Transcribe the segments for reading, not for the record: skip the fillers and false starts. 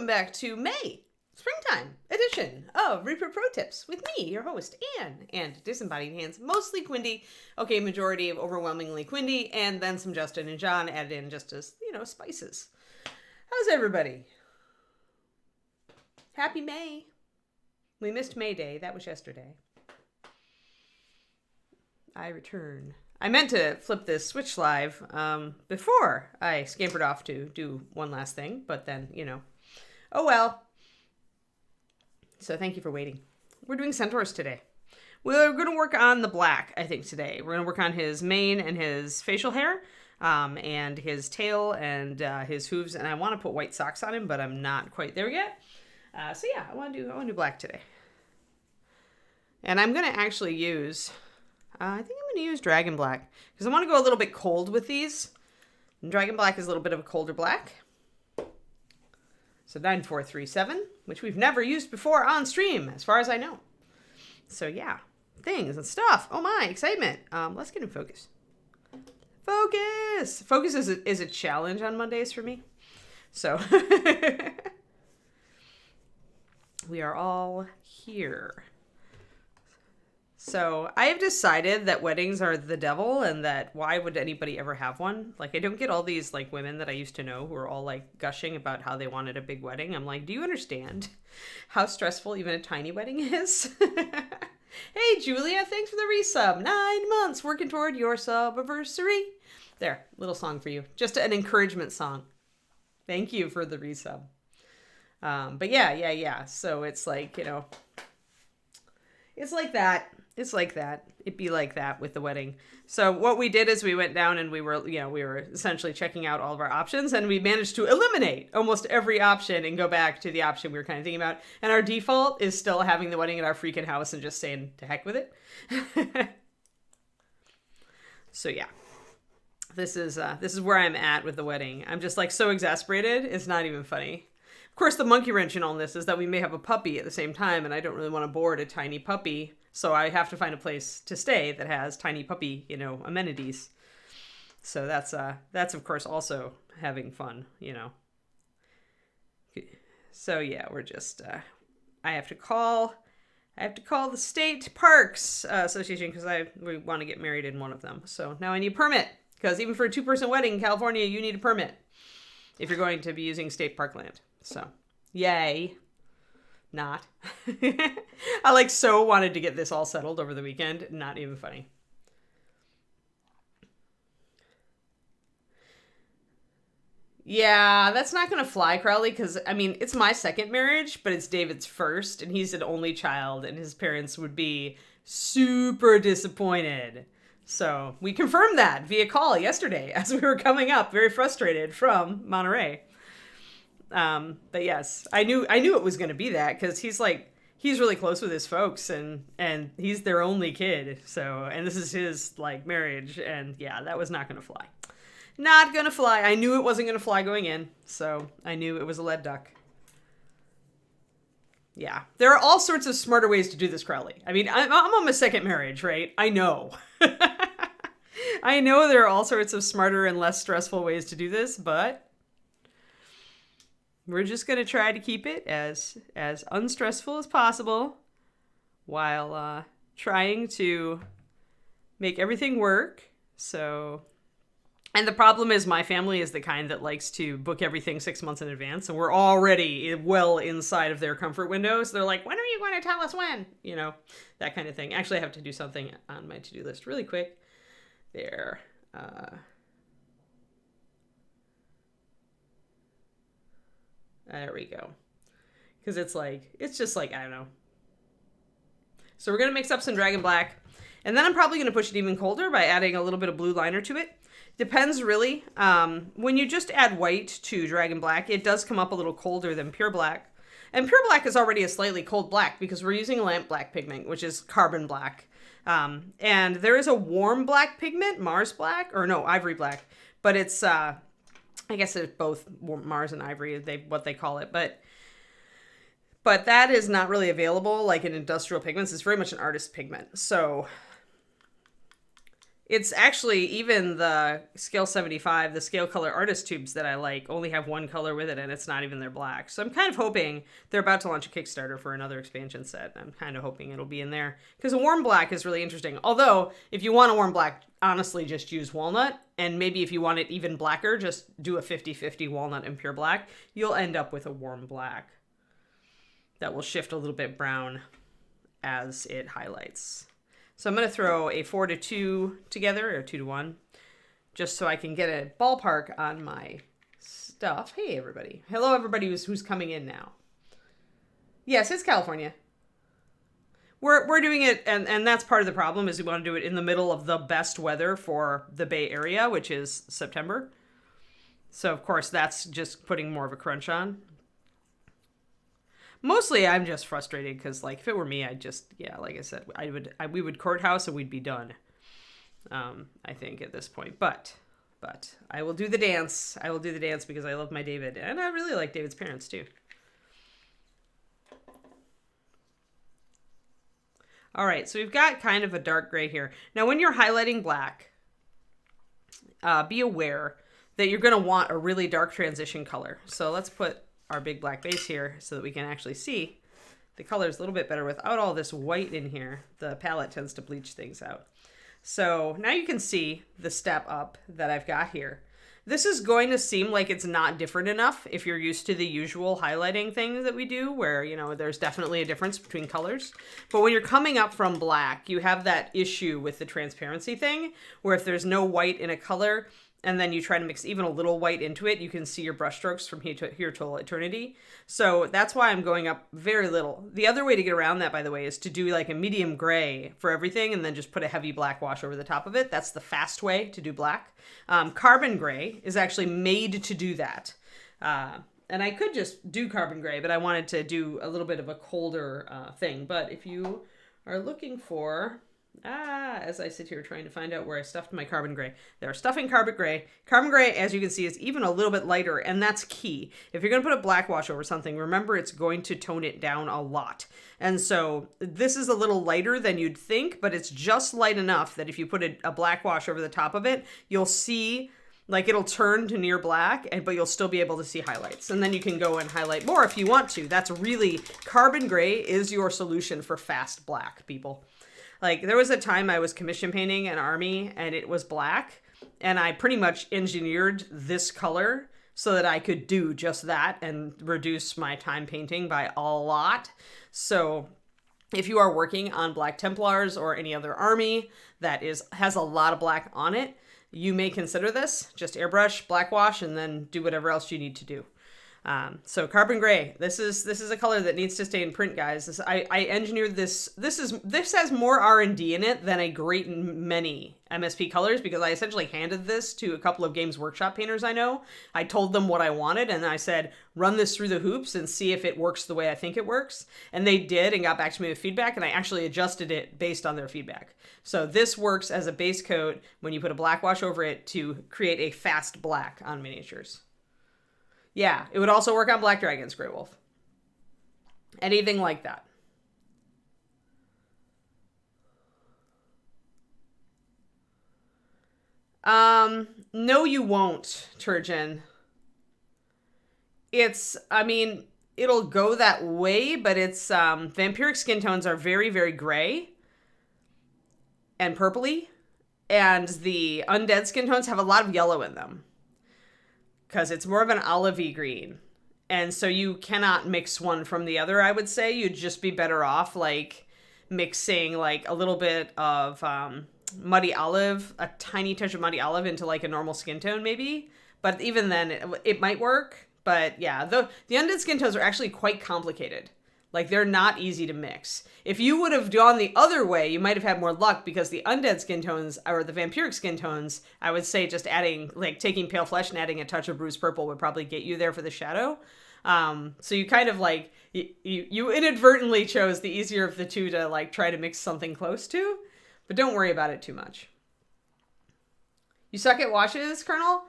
welcome back to May, springtime edition of Reaper Pro-Tips with me, your host, Anne, and disembodied hands, mostly Quindy, okay, majority of overwhelmingly Quindy, and then some Justin and John added in just as, spices. How's everybody? Happy May. We missed May Day. That was yesterday. I return. I meant to flip this Switch live before I scampered off to do one last thing, but then, oh well. So thank you for waiting. We're doing Centaurs today. We're going to work on the black, I think, today. We're going to work on his mane and his facial hair, and his tail and his hooves, and I want to put white socks on him, but I'm not quite there yet. So yeah, I want to do black today. And I'm going to actually use... I think I'm going to use Dragon Black because I want to go a little bit cold with these. And Dragon Black is a little bit of a colder black. So 9437, which we've never used before on stream, as far as I know. So yeah, things and stuff. Oh my, excitement. Let's get in focus. Focus! Focus is a challenge on Mondays for me. So we are all here. So I have decided that weddings are the devil and that why would anybody ever have one? Like, I don't get all these women that I used to know who are all gushing about how they wanted a big wedding. I'm like, do you understand how stressful even a tiny wedding is? Hey, Julia, thanks for the resub. 9 months working toward your sub-anniversary. There, little song for you. Just an encouragement song. Thank you for the resub. But yeah. So it's it's like that. It's like that. It'd be like that with the wedding. So what we did is we went down and we were essentially checking out all of our options, and we managed to eliminate almost every option and go back to the option we were kind of thinking about. And our default is still having the wedding at our freaking house and just saying to heck with it. So yeah, this is where I'm at with the wedding. I'm just so exasperated. It's not even funny. Of course, the monkey wrench in all this is that we may have a puppy at the same time, and I don't really want to board a tiny puppy. So I have to find a place to stay that has tiny puppy, amenities. So that's of course also having fun, So yeah, we're just, I have to call the State Parks Association because we want to get married in one of them. So now I need a permit because even for a 2-person wedding in California, you need a permit if you're going to be using state park land. So yay. Not. I so wanted to get this all settled over the weekend. Not even funny. Yeah, that's not going to fly, Crowley, because, it's my second marriage, but it's David's first, and he's an only child, and his parents would be super disappointed. So we confirmed that via call yesterday as we were coming up, very frustrated from Monterey. But yes, I knew it was going to be that because he's really close with his folks and he's their only kid. So, and this is his marriage, and yeah, that was not going to fly. Not going to fly. I knew it wasn't going to fly going in. So I knew it was a lead duck. Yeah. There are all sorts of smarter ways to do this, Crowley. I'm on my second marriage, right? I know. I know there are all sorts of smarter and less stressful ways to do this, but we're just going to try to keep it as unstressful as possible while trying to make everything work. So, and the problem is my family is the kind that likes to book everything 6 months in advance, and we're already well inside of their comfort window. So they're like, when are you going to tell us when? That kind of thing. Actually, I have to do something on my to-do list really quick. There. There we go. Because it's just I don't know. So we're going to mix up some Dragon Black. And then I'm probably going to push it even colder by adding a little bit of blue liner to it. Depends really. When you just add white to Dragon Black, it does come up a little colder than pure black. And pure black is already a slightly cold black because we're using lamp black pigment, which is carbon black. And there is a warm black pigment, Mars black, or no, ivory black. But it's... I guess it's both Mars and Ivory, what they call it, but that is not really available in industrial pigments. It's very much an artist pigment. So It's actually even the Scale 75, the Scale Color Artist tubes that I like only have one color with it, and it's not even their black. So I'm kind of hoping they're about to launch a Kickstarter for another expansion set. I'm kind of hoping it'll be in there because a warm black is really interesting. Although if you want a warm black, honestly, just use walnut. And maybe if you want it even blacker, just do a 50-50 walnut and pure black. You'll end up with a warm black that will shift a little bit brown as it highlights. So I'm going to throw a 4-2 together, or 2-1, just so I can get a ballpark on my stuff. Hey, everybody. Hello, everybody who's coming in now. Yes, it's California. We're doing it, and that's part of the problem, is we want to do it in the middle of the best weather for the Bay Area, which is September. So, of course, that's just putting more of a crunch on. Mostly, I'm just frustrated because, like, if it were me, I'd just, yeah, like I said, we would courthouse and we'd be done. I think at this point, but I will do the dance. I will do the dance because I love my David, and I really like David's parents too. All right, so we've got kind of a dark gray here. Now, when you're highlighting black, be aware that you're going to want a really dark transition color. So let's put our big black base here so that we can actually see the colors a little bit better without all this white in here. The palette tends to bleach things out. So now you can see the step up that I've got here. This is going to seem like it's not different enough if you're used to the usual highlighting thing that we do, where, you know, there's definitely a difference between colors. But when you're coming up from black, you have that issue with the transparency thing, where if there's no white in a color, and then you try to mix even a little white into it, you can see your brush strokes from here to eternity. So that's why I'm going up very little. The other way to get around that, by the way, is to do like a medium gray for everything and then just put a heavy black wash over the top of it. That's the fast way to do black. Carbon gray is actually made to do that. And I could just do carbon gray, but I wanted to do a little bit of a colder thing. But if you are looking for... as I sit here trying to find out where I stuffed my carbon gray. There, stuffing carbon gray. Carbon gray, as you can see, is even a little bit lighter, and that's key. If you're going to put a black wash over something, remember it's going to tone it down a lot. And so this is a little lighter than you'd think, but it's just light enough that if you put a black wash over the top of it, you'll see, like, it'll turn to near black, but you'll still be able to see highlights. And then you can go and highlight more if you want to. That's really, carbon gray is your solution for fast black, people. Like, there was a time I was commission painting an army and it was black, and I pretty much engineered this color so that I could do just that and reduce my time painting by a lot. So if you are working on Black Templars or any other army that has a lot of black on it, you may consider this. Just airbrush, black wash, and then do whatever else you need to do. So carbon gray, this is a color that needs to stay in print, guys. I engineered this. This has more R&D in it than a great many MSP colors, because I essentially handed this to a couple of Games Workshop painters I know. I told them what I wanted, and I said, run this through the hoops and see if it works the way I think it works. And they did, and got back to me with feedback, and I actually adjusted it based on their feedback. So this works as a base coat when you put a black wash over it to create a fast black on miniatures. Yeah, it would also work on Black Dragons, Grey Wolf. Anything like that. No, you won't, Turgeon. It'll go that way, but it's, vampiric skin tones are very, very gray and purpley, and the undead skin tones have a lot of yellow in them, because it's more of an olivey green. And so you cannot mix one from the other, I would say. You'd just be better off, like, mixing, like, a little bit of muddy olive, a tiny touch of muddy olive into, like, a normal skin tone, maybe. But even then, it might work. But, yeah, the undead skin tones are actually quite complicated. Like, they're not easy to mix. If you would have gone the other way, you might have had more luck, because the undead skin tones, or the vampiric skin tones, I would say just adding, like, taking pale flesh and adding a touch of bruised purple would probably get you there for the shadow. So you kind of, like, you inadvertently chose the easier of the two to, like, try to mix something close to, but don't worry about it too much. You suck at washes, Colonel?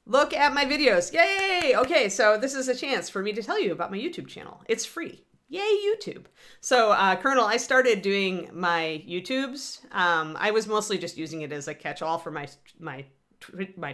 Look at my videos. Yay! Okay, so this is a chance for me to tell you about my YouTube channel. It's free. Yay, YouTube. So, Colonel, I started doing my YouTubes. I was mostly just using it as a catch-all for my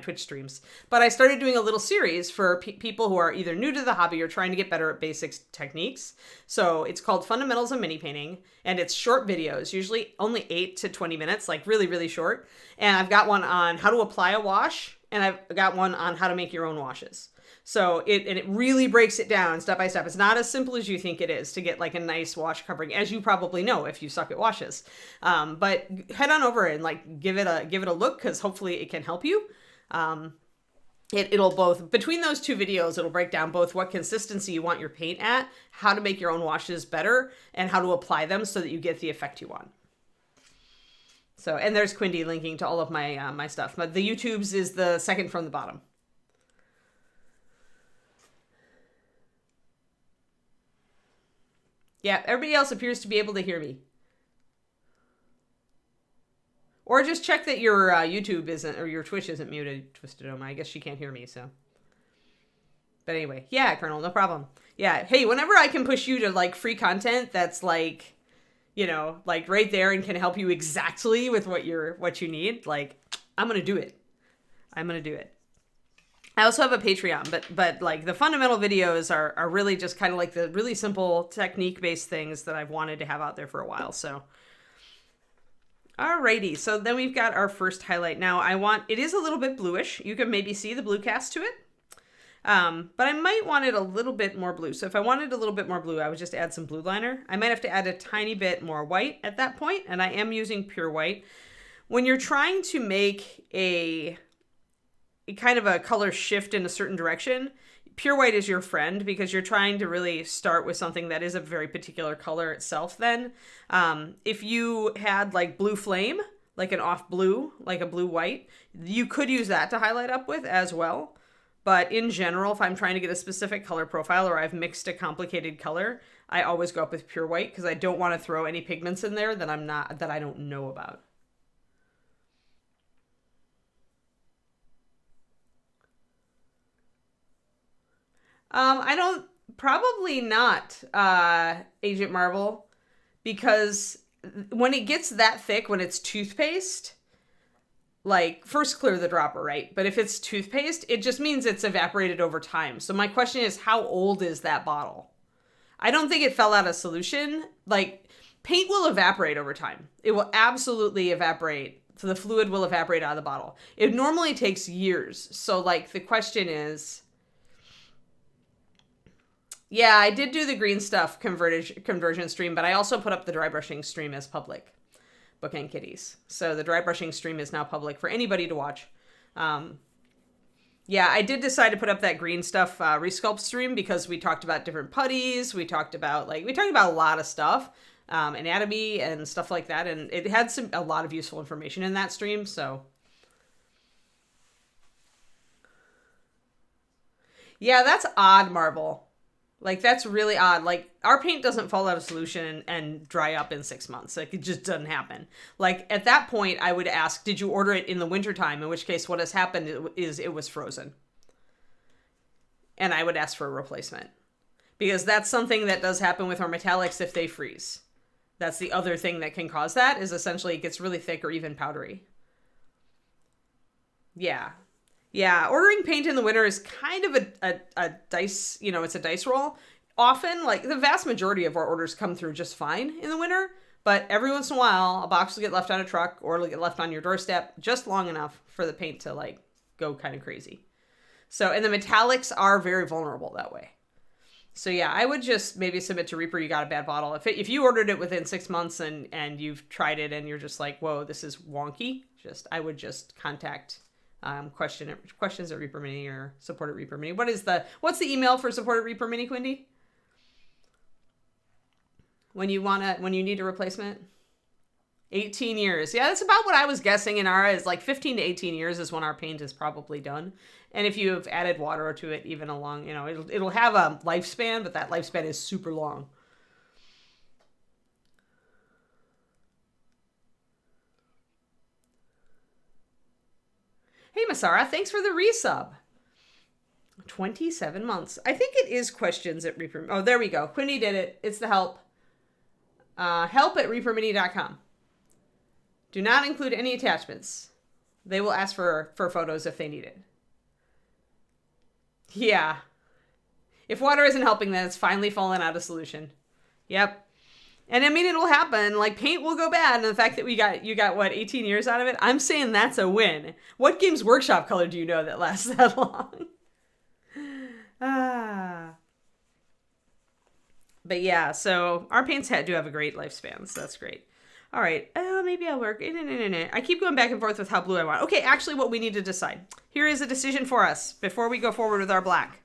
Twitch streams. But I started doing a little series for people who are either new to the hobby or trying to get better at basic techniques. So it's called Fundamentals of Mini Painting, and it's short videos, usually only 8 to 20 minutes, like really, really short. And I've got one on how to apply a wash, and I've got one on how to make your own washes. So it really breaks it down step by step. It's not as simple as you think it is to get like a nice wash covering, as you probably know if you suck at washes. But head on over and like give it a look, because hopefully it can help you. It'll both, between those two videos, it'll break down both what consistency you want your paint at, how to make your own washes better, and how to apply them so that you get the effect you want. So, and there's Quindy linking to all of my my stuff. But the YouTubes is the second from the bottom. Yeah, everybody else appears to be able to hear me. Or just check that your YouTube isn't, or your Twitch isn't muted, Twisted Oma. I guess she can't hear me, so. But anyway, yeah, Colonel, no problem. Yeah, hey, whenever I can push you to, like, free content that's, like, you know, like, right there and can help you exactly with what you need, like, I'm gonna do it. I'm gonna do it. I also have a Patreon, but like the fundamental videos are really just kind of like the really simple technique-based things that I've wanted to have out there for a while. So, alrighty. So then we've got our first highlight. Now it is a little bit bluish. You can maybe see the blue cast to it. But I might want it a little bit more blue. So if I wanted a little bit more blue, I would just add some blue liner. I might have to add a tiny bit more white at that point, and I am using pure white. When you're trying to make a kind of a color shift in a certain direction, pure white is your friend, because you're trying to really start with something that is a very particular color itself then. If you had like blue flame, like an off blue, like a blue white, you could use that to highlight up with as well. But in general, if I'm trying to get a specific color profile or I've mixed a complicated color, I always go up with pure white, because I don't want to throw any pigments in there that I don't know about. Probably not, Agent Marvel, because when it gets that thick, when it's toothpaste, like, first clear the dropper, right? But if it's toothpaste, it just means it's evaporated over time. So my question is, how old is that bottle? I don't think it fell out of solution. Like, paint will evaporate over time. It will absolutely evaporate. So the fluid will evaporate out of the bottle. It normally takes years. So, like, the question is, yeah, I did do the green stuff conversion stream, but I also put up the dry brushing stream as public. Bookend Kitties. So the dry brushing stream is now public for anybody to watch. Yeah, I did decide to put up that green stuff resculpt stream because we talked about different putties. We talked about a lot of stuff, anatomy and stuff like that, and it had a lot of useful information in that stream. So yeah, that's odd, Marvel. Like, that's really odd. Like, our paint doesn't fall out of solution and dry up in 6 months. Like, it just doesn't happen. Like, at that point, I would ask, did you order it in the wintertime? In which case, what has happened is it was frozen. And I would ask for a replacement. Because that's something that does happen with our metallics if they freeze. That's the other thing that can cause that, is essentially it gets really thick or even powdery. Yeah. Yeah, ordering paint in the winter is kind of a dice, it's a dice roll. Often, like, the vast majority of our orders come through just fine in the winter, but every once in a while, a box will get left on a truck or it'll get left on your doorstep just long enough for the paint to, like, go kind of crazy. So, and the metallics are very vulnerable that way. So yeah, I would just maybe submit to Reaper you got a bad bottle. If you ordered it within 6 months and you've tried it and you're just like, whoa, this is wonky, I would just contact questions at Reaper Mini or support at Reaper Mini. What's the email for support at Reaper Mini, Quindy? When you need a replacement? 18 years. Yeah, that's about what I was guessing in our, is like 15 to 18 years is when our paint is probably done. And if you have added water to it even along, it'll have a lifespan, but that lifespan is super long. Hey, Masara, thanks for the resub. 27 months. I think it is questions at Reaper. Oh, there we go. Quindy did it. It's the help. Help at reapermini.com. Do not include any attachments. They will ask for photos if they need it. Yeah. If water isn't helping, then it's finally fallen out of solution. Yep. And I mean, it'll happen. Like, paint will go bad. And the fact that you got what, 18 years out of it? I'm saying that's a win. What Games Workshop color do you know that lasts that long? But yeah, so our paints do have a great lifespan, so that's great. All right, maybe I'll work. I keep going back and forth with how blue I want. Okay, actually what we need to decide. Here is a decision for us before we go forward with our black.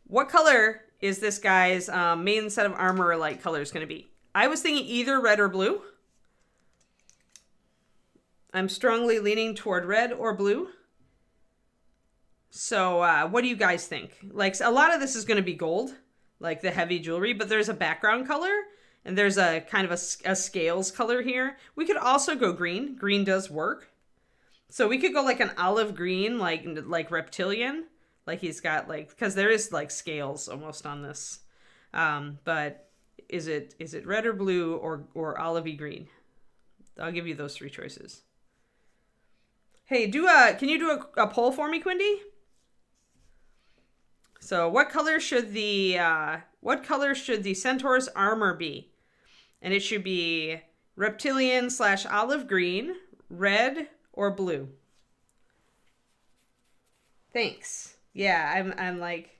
What color is this guy's main set of armor light colors going to be? I was thinking either red or blue. I'm strongly leaning toward red or blue. So what do you guys think? Like, a lot of this is going to be gold, like the heavy jewelry, but there's a background color and there's a kind of a scales color here. We could also go green. Green does work. So we could go like an olive green, like reptilian, like he's got like, because there is like scales almost on this. But is it red or blue or olivey green? I'll give you those three choices. Hey, can you do a poll for me, Quindy? So what color should the Centaur's armor be? And it should be reptilian / olive green, red, or blue. Thanks. Yeah, I'm like,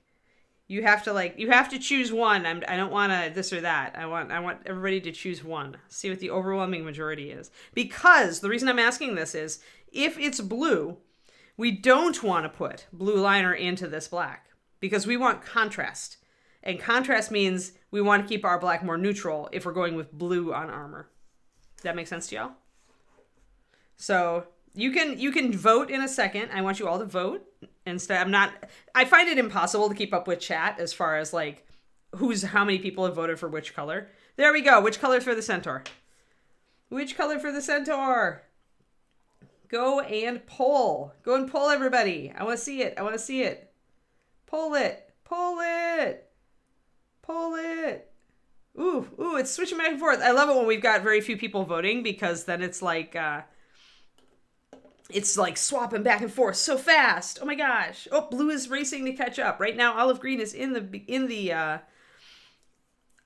you have to choose one. I don't want to this or that. I want everybody to choose one. See what the overwhelming majority is. Because the reason I'm asking this is, if it's blue, we don't want to put blue liner into this black because we want contrast. And contrast means we want to keep our black more neutral if we're going with blue on armor. Does that make sense to y'all? So you can vote in a second. I want you all to vote. Instead, I find it impossible to keep up with chat as far as like how many people have voted for which color. There we go. Which color for the Centaur? Which color for the Centaur? Go and poll. Go and poll everybody. I want to see it. I want to see it. Poll it. Poll it. Poll it. Ooh, it's switching back and forth. I love it when we've got very few people voting because then it's like swapping back and forth so fast. Oh my gosh. Oh, blue is racing to catch up. Right now olive green is in the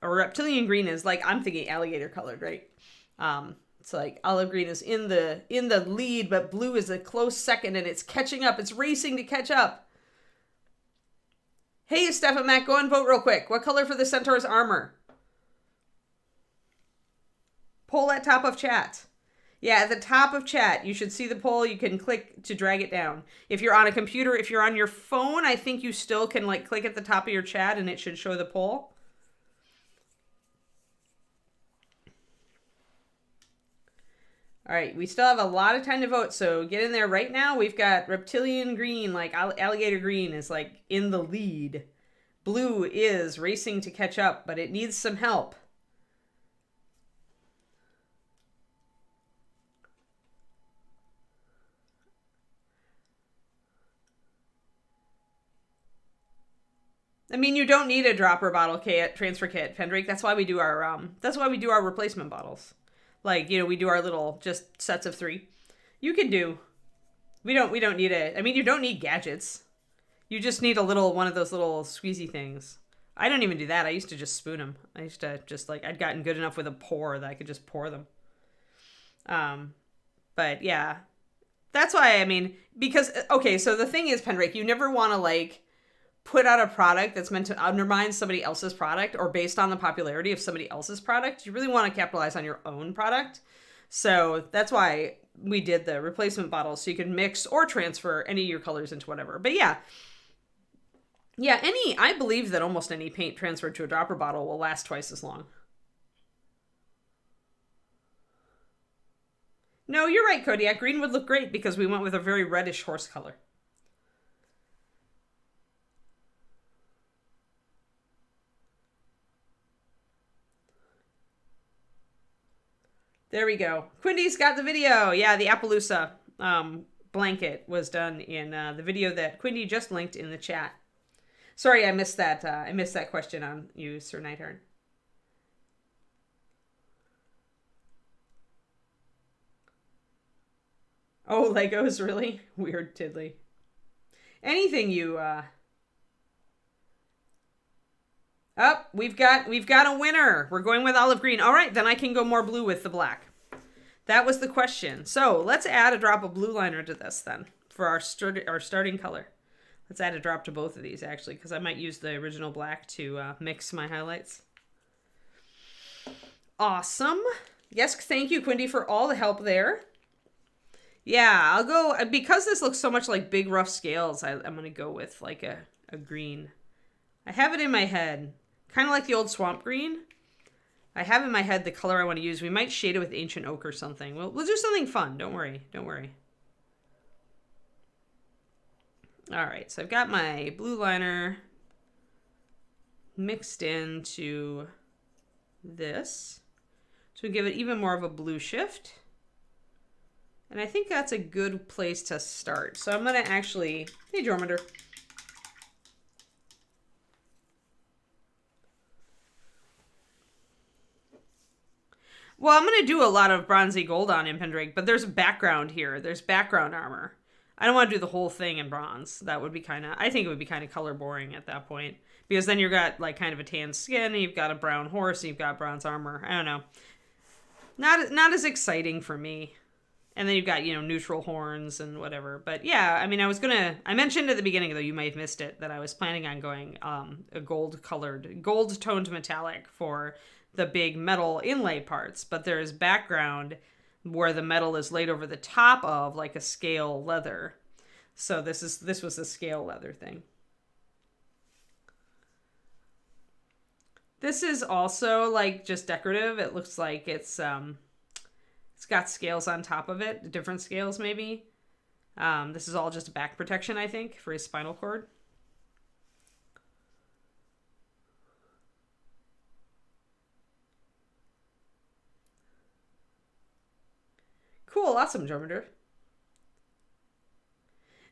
or reptilian green is like, I'm thinking alligator colored, right? It's like olive green is in the lead, but blue is a close second and it's catching up. It's racing to catch up. Hey, Steph and Matt, go and vote real quick. What color for the Centaur's armor? Poll at top of chat. Yeah, at the top of chat, you should see the poll. You can click to drag it down. If you're on a computer, if you're on your phone, I think you still can like click at the top of your chat and it should show the poll. All right, we still have a lot of time to vote, so get in there right now. We've got reptilian green, like alligator green is like in the lead. Blue is racing to catch up, but it needs some help. I mean, you don't need a dropper bottle kit, transfer kit, Fendrake. That's why we do our replacement bottles. Like, you know, we do our little just sets of 3. You can do. We don't need it. I mean, you don't need gadgets. You just need one of those little squeezy things. I don't even do that. I used to just spoon them. I used to just like, I'd gotten good enough with a pour that I could just pour them. But yeah, that's why, I mean, because, okay, so the thing is, Pendrake, you never want to like put out a product that's meant to undermine somebody else's product or based on the popularity of somebody else's product. You really want to capitalize on your own product. So that's why we did the replacement bottles, so you can mix or transfer any of your colors into whatever. But yeah, I believe that almost any paint transferred to a dropper bottle will last twice as long. No, you're right, Kodiak. Green would look great because we went with a very reddish horse color. There we go. Quindy's got the video. Yeah, the Appaloosa blanket was done in the video that Quindy just linked in the chat. Sorry, I missed that. I missed that question on you, Sir Nighthorn. Oh, Legos, really? Weird tiddly. Anything you, Oh, we've got a winner. We're going with olive green. All right, then I can go more blue with the black. That was the question. So let's add a drop of blue liner to this then for our starting color. Let's add a drop to both of these actually, because I might use the original black to mix my highlights. Awesome. Yes, thank you, Quindy, for all the help there. Yeah, I'll go, because this looks so much like big rough scales, I'm going to go with like a green. I have it in my head, kind of like the old swamp green. I have in my head the color I want to use. We might shade it with ancient oak or something. We'll do something fun. Don't worry. Don't worry. All right, so I've got my blue liner mixed into this to give it even more of a blue shift. And I think that's a good place to start. So I'm going to actually, hey, Jormander. Well, I'm going to do a lot of bronzy gold on Imp and Drake, but there's a background here. There's background armor. I don't want to do the whole thing in bronze. That would be kind of, I think it would be kind of color boring at that point. Because then you've got like kind of a tan skin, and you've got a brown horse, and you've got bronze armor. I don't know. Not as exciting for me. And then you've got, you know, neutral horns and whatever. But yeah, I mean, I mentioned at the beginning, though, you might have missed it, that I was planning on going a gold toned metallic for the big metal inlay parts. But there's background where the metal is laid over the top of like a scale leather. So this was a scale leather thing. This is also like just decorative. It looks like it's got scales on top of it, different scales maybe. This is all just back protection, I think, for his spinal cord. Cool, awesome, Jormander.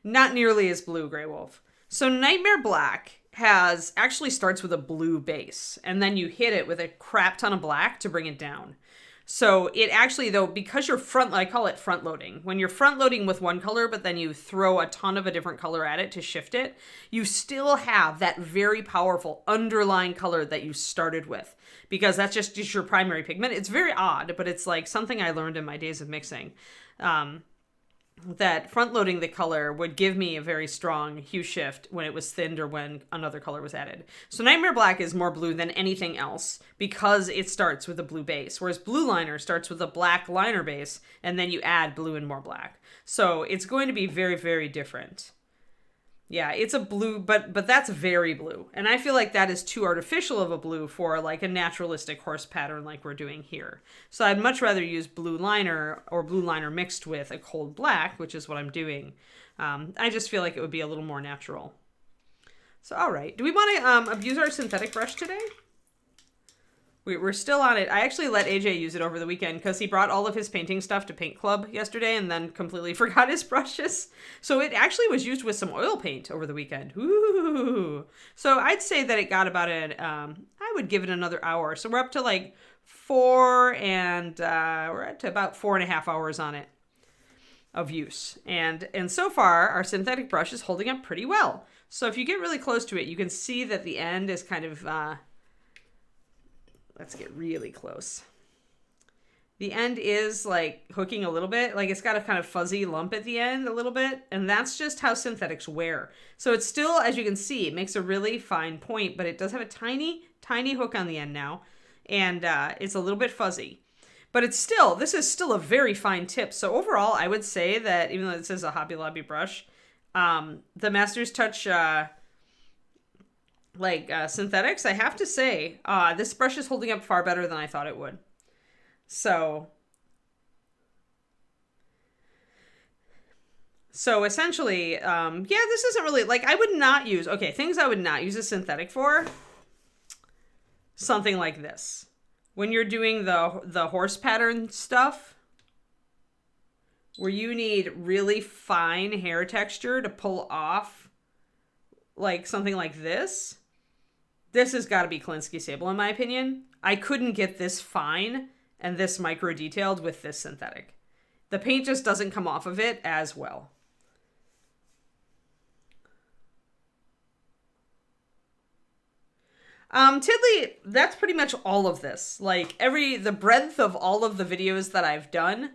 Not nearly as blue, Grey Wolf. So Nightmare Black actually starts with a blue base, and then you hit it with a crap ton of black to bring it down. So it actually, though, because you're I call it front loading. When you're front loading with one color, but then you throw a ton of a different color at it to shift it, you still have that very powerful underlying color that you started with, because that's just your primary pigment. It's very odd, but it's like something I learned in my days of mixing. That front loading the color would give me a very strong hue shift when it was thinned or when another color was added. So Nightmare Black is more blue than anything else because it starts with a blue base, whereas Blue Liner starts with a black liner base and then you add blue and more black. So it's going to be very, very different. Yeah, it's a blue, but that's very blue. And I feel like that is too artificial of a blue for like a naturalistic horse pattern like we're doing here. So I'd much rather use blue liner or blue liner mixed with a cold black, which is what I'm doing. I just feel like it would be a little more natural. So, all right. Do we want to abuse our synthetic brush today? We're still on it. I actually let AJ use it over the weekend because he brought all of his painting stuff to Paint Club yesterday and then completely forgot his brushes. So it actually was used with some oil paint over the weekend. Ooh. So I'd say that it got about I would give it another hour. So we're up to like 4 and we're at to about 4.5 hours on it of use. And so far our synthetic brush is holding up pretty well. So if you get really close to it, you can see that the end is kind of, let's get really close. The end is like hooking a little bit, like it's got a kind of fuzzy lump at the end a little bit, and that's just how synthetics wear. So it's still, as you can see, it makes a really fine point, but it does have a tiny, tiny hook on the end now, and it's a little bit fuzzy. But it's still, this is still a very fine tip. So overall, I would say that even though this is a Hobby Lobby brush, the Master's Touch synthetics, I have to say, this brush is holding up far better than I thought it would. So essentially, yeah, this isn't really, like, I would not use, okay, things I would not use a synthetic for, something like this. When you're doing the horse pattern stuff, where you need really fine hair texture to pull off like something like this has got to be Klinsky sable in my opinion. I couldn't get this fine and this micro detailed with this synthetic. The paint just doesn't come off of it as well. Tiddly, that's pretty much all of this. Like the breadth of all of the videos that I've done.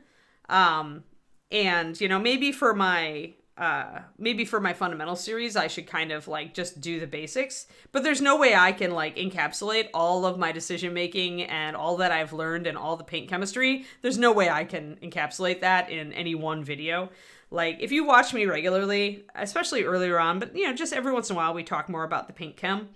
And, you know, maybe for my fundamental series, I should kind of like just do the basics, but there's no way I can like encapsulate all of my decision making and all that I've learned and all the paint chemistry. There's no way I can encapsulate that in any one video. Like if you watch me regularly, especially earlier on, but you know, just every once in a while we talk more about the paint chem,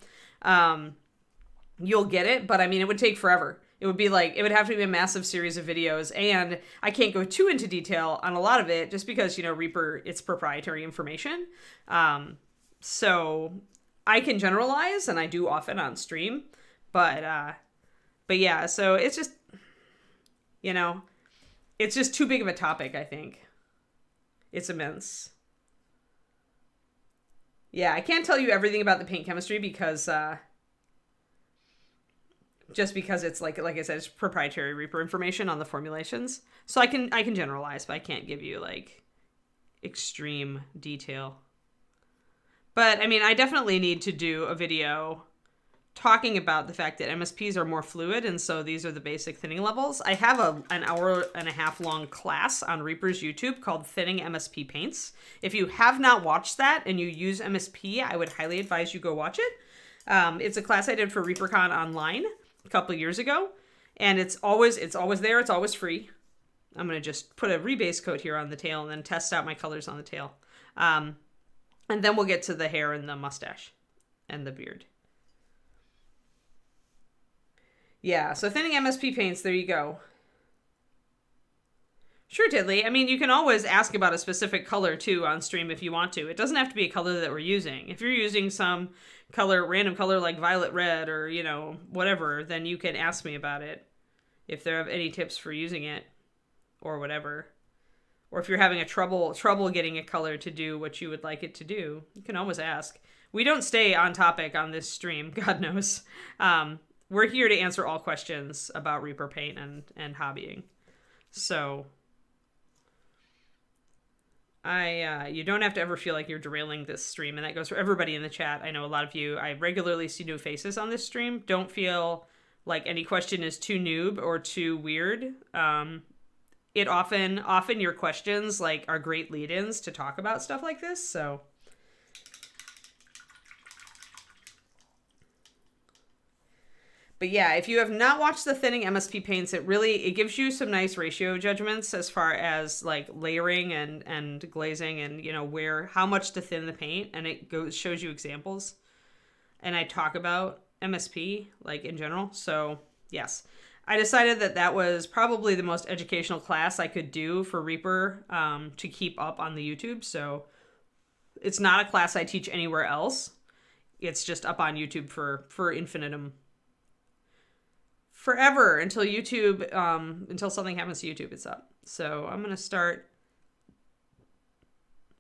you'll get it. But I mean, it would take forever. It would have to be a massive series of videos, and I can't go too into detail on a lot of it just because, you know, Reaper, it's proprietary information. So I can generalize, and I do often on stream, but yeah, so it's just, you know, it's just too big of a topic, I think. It's immense. Yeah, I can't tell you everything about the paint chemistry because, just because it's like I said, it's proprietary Reaper information on the formulations. So I can generalize, but I can't give you like extreme detail. But I mean, I definitely need to do a video talking about the fact that MSPs are more fluid, and so these are the basic thinning levels. I have an hour and a half long class on Reaper's YouTube called Thinning Msp Paints. If you have not watched that and you use MSP, I would highly advise you go watch it. It's a class I did for ReaperCon online a couple of years ago, and it's always there. It's always free. I'm going to just put a rebase coat here on the tail and then test out my colors on the tail. And then we'll get to the hair and the mustache and the beard. Yeah, so thinning MSP paints, there you go. Sure, Tiddly. I mean, you can always ask about a specific color, too, on stream if you want to. It doesn't have to be a color that we're using. If you're using some color, random color like violet red or, you know, whatever, then you can ask me about it if there are any tips for using it or whatever. Or if you're having a trouble getting a color to do what you would like it to do, you can always ask. We don't stay on topic on this stream, God knows. We're here to answer all questions about Reaper paint and hobbying. So you don't have to ever feel like you're derailing this stream, and that goes for everybody in the chat. I know a lot of you, I regularly see new faces on this stream. Don't feel like any question is too noob or too weird. It often your questions like are great lead-ins to talk about stuff like this, so. But yeah, if you have not watched the thinning MSP paints, it gives you some nice ratio judgments as far as like layering and glazing and, you know, how much to thin the paint, and it shows you examples. And I talk about MSP like in general. So yes, I decided that was probably the most educational class I could do for Reaper to keep up on the YouTube. So it's not a class I teach anywhere else. It's just up on YouTube for infinitum. Forever until YouTube, until something happens to YouTube, it's up. So I'm going to start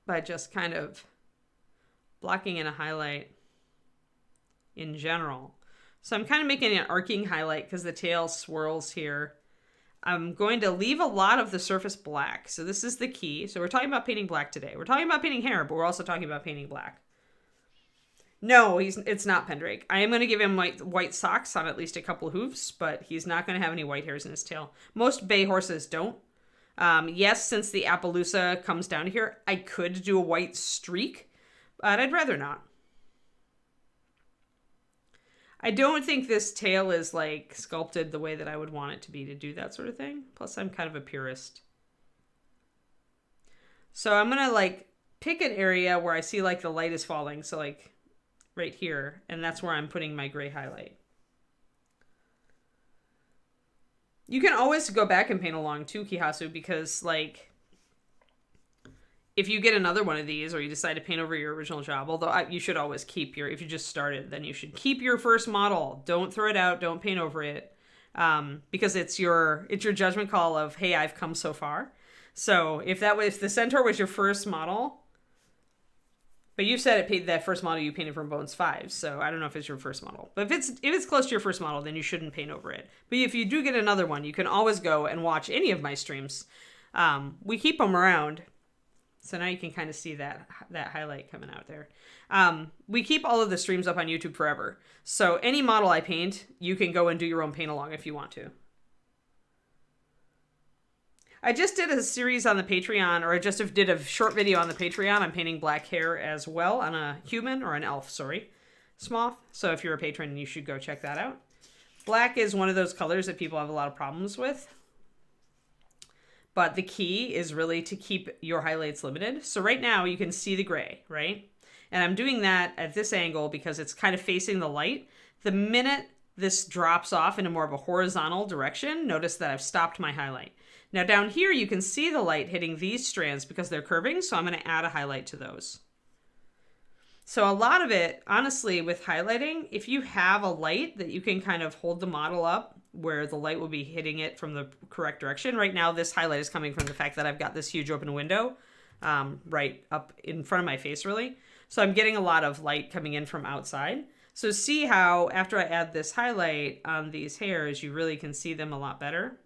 by just kind of blocking in a highlight in general. So I'm kind of making an arcing highlight because the tail swirls here. I'm going to leave a lot of the surface black. So this is the key. So we're talking about painting black today. We're talking about painting hair, but we're also talking about painting black. No, it's not Pendrake. I am going to give him white socks on at least a couple of hoofs, but he's not going to have any white hairs in his tail. Most bay horses don't. Yes, since the Appaloosa comes down here, I could do a white streak, but I'd rather not. I don't think this tail is like sculpted the way that I would want it to be to do that sort of thing. Plus, I'm kind of a purist. So I'm going to like pick an area where I see like the light is falling. So like right here, and that's where I'm putting my gray highlight. You can always go back and paint along too, Kihasu, because like if you get another one of these or you decide to paint over your original job, although you should always keep if you just started, then you should keep your first model. Don't throw it out. Don't paint over it. Because it's your judgment call of, hey, I've come so far. So if the Centaur was your first model, But you said that first model you painted from Bones 5, so I don't know if it's your first model. But if it's close to your first model, then you shouldn't paint over it. But if you do get another one, you can always go and watch any of my streams. We keep them around, so now you can kind of see that highlight coming out there. We keep all of the streams up on YouTube forever. So any model I paint, you can go and do your own paint along if you want to. I just did a series on the Patreon, or I just did a short video on the Patreon. I'm painting black hair as well on a human, or an elf, sorry, Smoth. So if you're a patron, you should go check that out. Black is one of those colors that people have a lot of problems with. But the key is really to keep your highlights limited. So right now you can see the gray, right? And I'm doing that at this angle because it's kind of facing the light. The minute this drops off into more of a horizontal direction, notice that I've stopped my highlight. Now down here, you can see the light hitting these strands because they're curving, so I'm going to add a highlight to those. So a lot of it, honestly, with highlighting, if you have a light that you can kind of hold the model up where the light will be hitting it from the correct direction. Right now, this highlight is coming from the fact that I've got this huge open window right up in front of my face, really. So I'm getting a lot of light coming in from outside. So see how after I add this highlight on these hairs, you really can see them a lot better.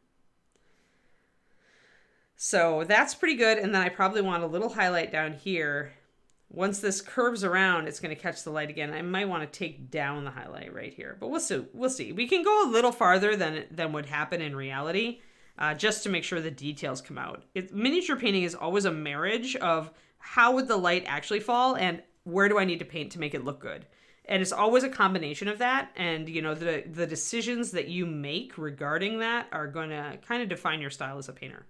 So that's pretty good. And then I probably want a little highlight down here. Once this curves around, it's going to catch the light again. I might want to take down the highlight right here, but we'll see. We can go a little farther than would happen in reality, just to make sure the details come out. Miniature painting is always a marriage of how would the light actually fall and where do I need to paint to make it look good. And it's always a combination of that. And, you know, the decisions that you make regarding that are going to kind of define your style as a painter.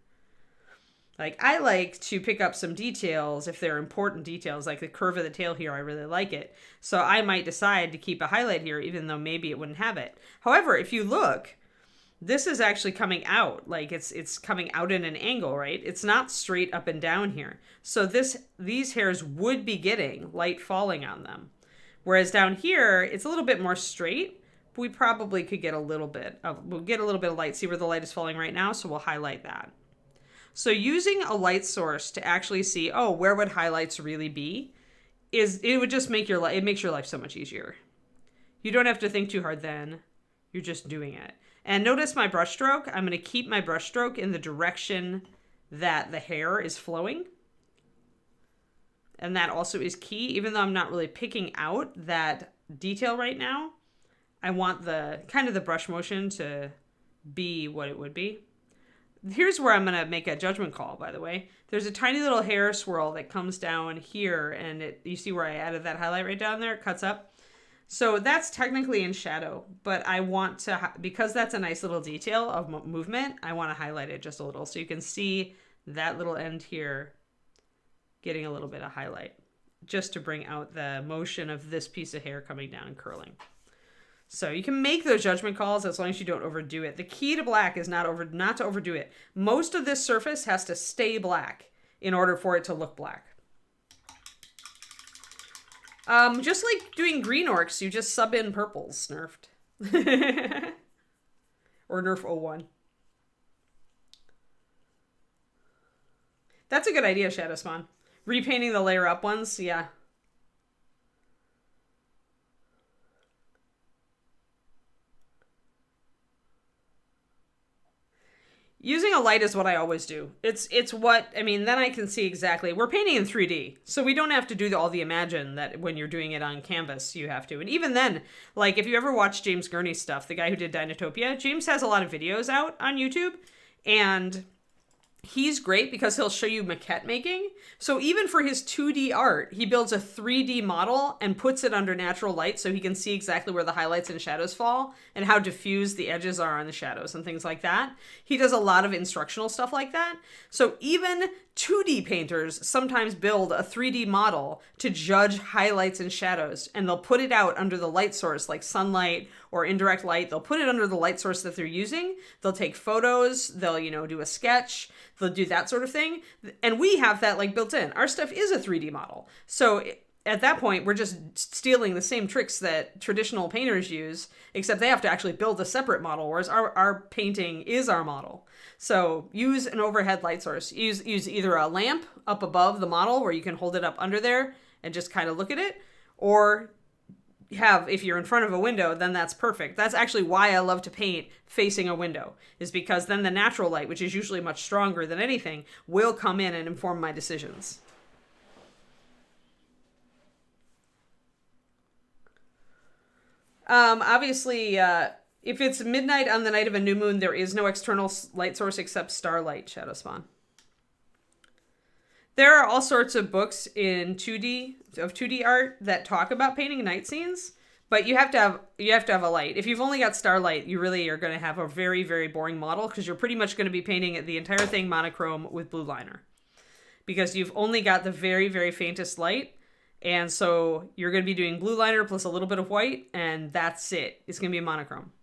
Like, I like to pick up some details if they're important details, like the curve of the tail here, I really like it. So I might decide to keep a highlight here, even though maybe it wouldn't have it. However, if you look, this is actually coming out, like it's coming out in an angle, right? It's not straight up and down here. So these hairs would be getting light falling on them. Whereas down here, it's a little bit more straight. We probably could get a little bit of light. See where the light is falling right now? So we'll highlight that. So using a light source to actually see, oh, where would highlights really be, it would just make it makes your life so much easier. You don't have to think too hard then. You're just doing it. And notice my brush stroke. I'm going to keep my brush stroke in the direction that the hair is flowing. And that also is key. Even though I'm not really picking out that detail right now, I want the kind of the brush motion to be what it would be. Here's where I'm going to make a judgment call, by the way. There's a tiny little hair swirl that comes down here, and you see where I added that highlight right down there? It cuts up. So that's technically in shadow, but I want to, because that's a nice little detail of movement, I want to highlight it just a little. So you can see that little end here getting a little bit of highlight, just to bring out the motion of this piece of hair coming down and curling. So you can make those judgment calls as long as you don't overdo it. The key to black is not to overdo it. Most of this surface has to stay black in order for it to look black. Just like doing green orcs, you just sub in purples, nerfed. Or nerf 01. That's a good idea, Shadow Spawn. Repainting the layer up ones, yeah. Using a light is what I always do. It's what, I mean, then I can see exactly. We're painting in 3D, so we don't have to do all the imagine that when you're doing it on canvas, you have to. And even then, like, if you ever watch James Gurney's stuff, the guy who did Dinotopia, James has a lot of videos out on YouTube, and he's great because he'll show you maquette making. So even for his 2D art, he builds a 3D model and puts it under natural light so he can see exactly where the highlights and shadows fall and how diffused the edges are on the shadows and things like that. He does a lot of instructional stuff like that. So even 2D painters sometimes build a 3D model to judge highlights and shadows, and they'll put it out under the light source like sunlight or indirect light. They'll put it under the light source that they're using. They'll take photos. They'll, do a sketch. They'll do that sort of thing. And we have that like built in. Our stuff is a 3D model. So at that point, we're just stealing the same tricks that traditional painters use, except they have to actually build a separate model, whereas our painting is our model. So use an overhead light source. Use either a lamp up above the model where you can hold it up under there and just kind of look at it, or if you're in front of a window, then that's perfect. That's actually why I love to paint facing a window, is because then the natural light, which is usually much stronger than anything, will come in and inform my decisions. Obviously, if it's midnight on the night of a new moon, there is no external light source except starlight, Shadow Spawn. There are all sorts of books in 2D art that talk about painting night scenes, but you have to have a light. If you've only got starlight, you really are going to have a very, very boring model, because you're pretty much going to be painting the entire thing monochrome with blue liner, because you've only got the very, very faintest light. And so you're going to be doing blue liner plus a little bit of white, and that's it. It's going to be a monochrome.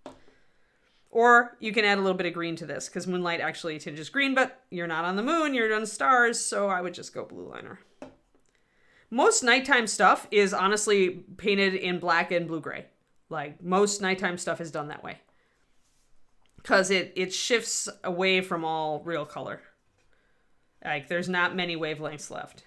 Or you can add a little bit of green to this, because moonlight actually tinges green, but you're not on the moon, you're on stars, so I would just go blue liner. Most nighttime stuff is honestly painted in black and blue-gray. Like, most nighttime stuff is done that way, because it shifts away from all real color. Like, there's not many wavelengths left.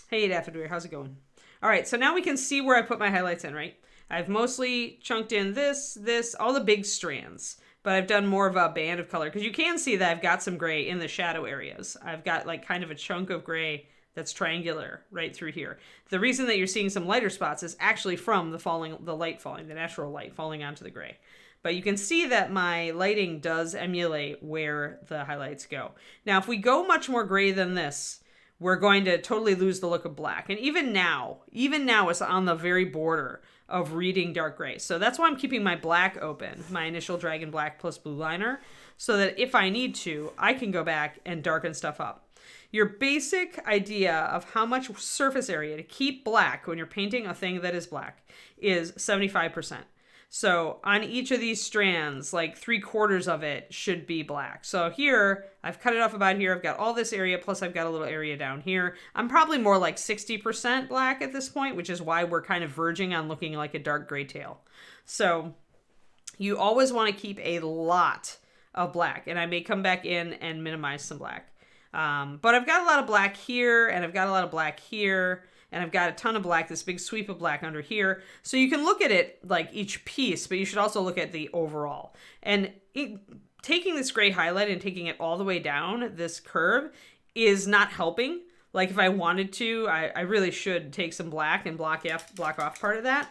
Hey, Daffodil, how's it going? All right, so now we can see where I put my highlights in, right? I've mostly chunked in this, all the big strands, but I've done more of a band of color, because you can see that I've got some gray in the shadow areas. I've got like kind of a chunk of gray that's triangular right through here. The reason that you're seeing some lighter spots is actually from the light falling, the natural light falling onto the gray. But you can see that my lighting does emulate where the highlights go. Now, if we go much more gray than this, we're going to totally lose the look of black. And even now it's on the very border of reading dark gray. So that's why I'm keeping my black open, my initial Dragon Black plus blue liner, so that if I need to, I can go back and darken stuff up. Your basic idea of how much surface area to keep black when you're painting a thing that is black is 75%. So on each of these strands, like 3/4 of it should be black. So here, I've cut it off about here. I've got all this area, plus I've got a little area down here. I'm probably more like 60% black at this point, which is why we're kind of verging on looking like a dark gray tail. So you always want to keep a lot of black, and I may come back in and minimize some black. But I've got a lot of black here, and I've got a lot of black here, and I've got a ton of black, this big sweep of black under here. So you can look at it like each piece, but you should also look at the overall. And taking this gray highlight and taking it all the way down this curve is not helping. Like, if I wanted to, I really should take some black and block off part of that,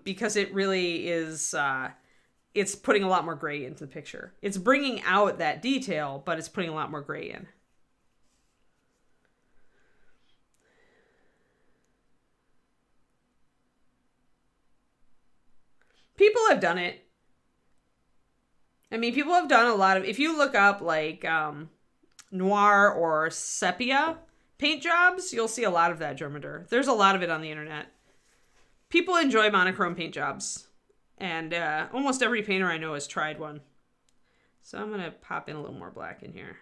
because it really is, it's putting a lot more gray into the picture. It's bringing out that detail, but it's putting a lot more gray in. People have done it. I mean, people have done a lot of, if you look up like noir or sepia paint jobs, you'll see a lot of that Germander. There's a lot of it on the internet. People enjoy monochrome paint jobs, and almost every painter I know has tried one. So I'm going to pop in a little more black in here.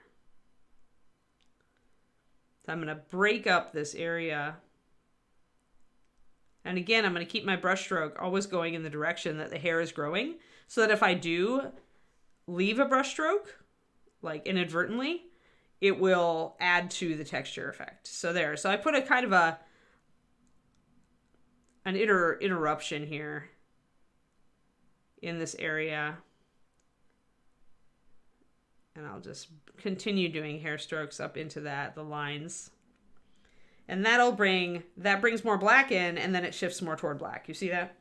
So I'm going to break up this area. And again, I'm going to keep my brush stroke always going in the direction that the hair is growing, so that if I do leave a brush stroke, like inadvertently, it will add to the texture effect. So there. So I put a kind of an interruption here in this area. And I'll just continue doing hair strokes up into the lines. And that brings more black in, and then it shifts more toward black. You see that?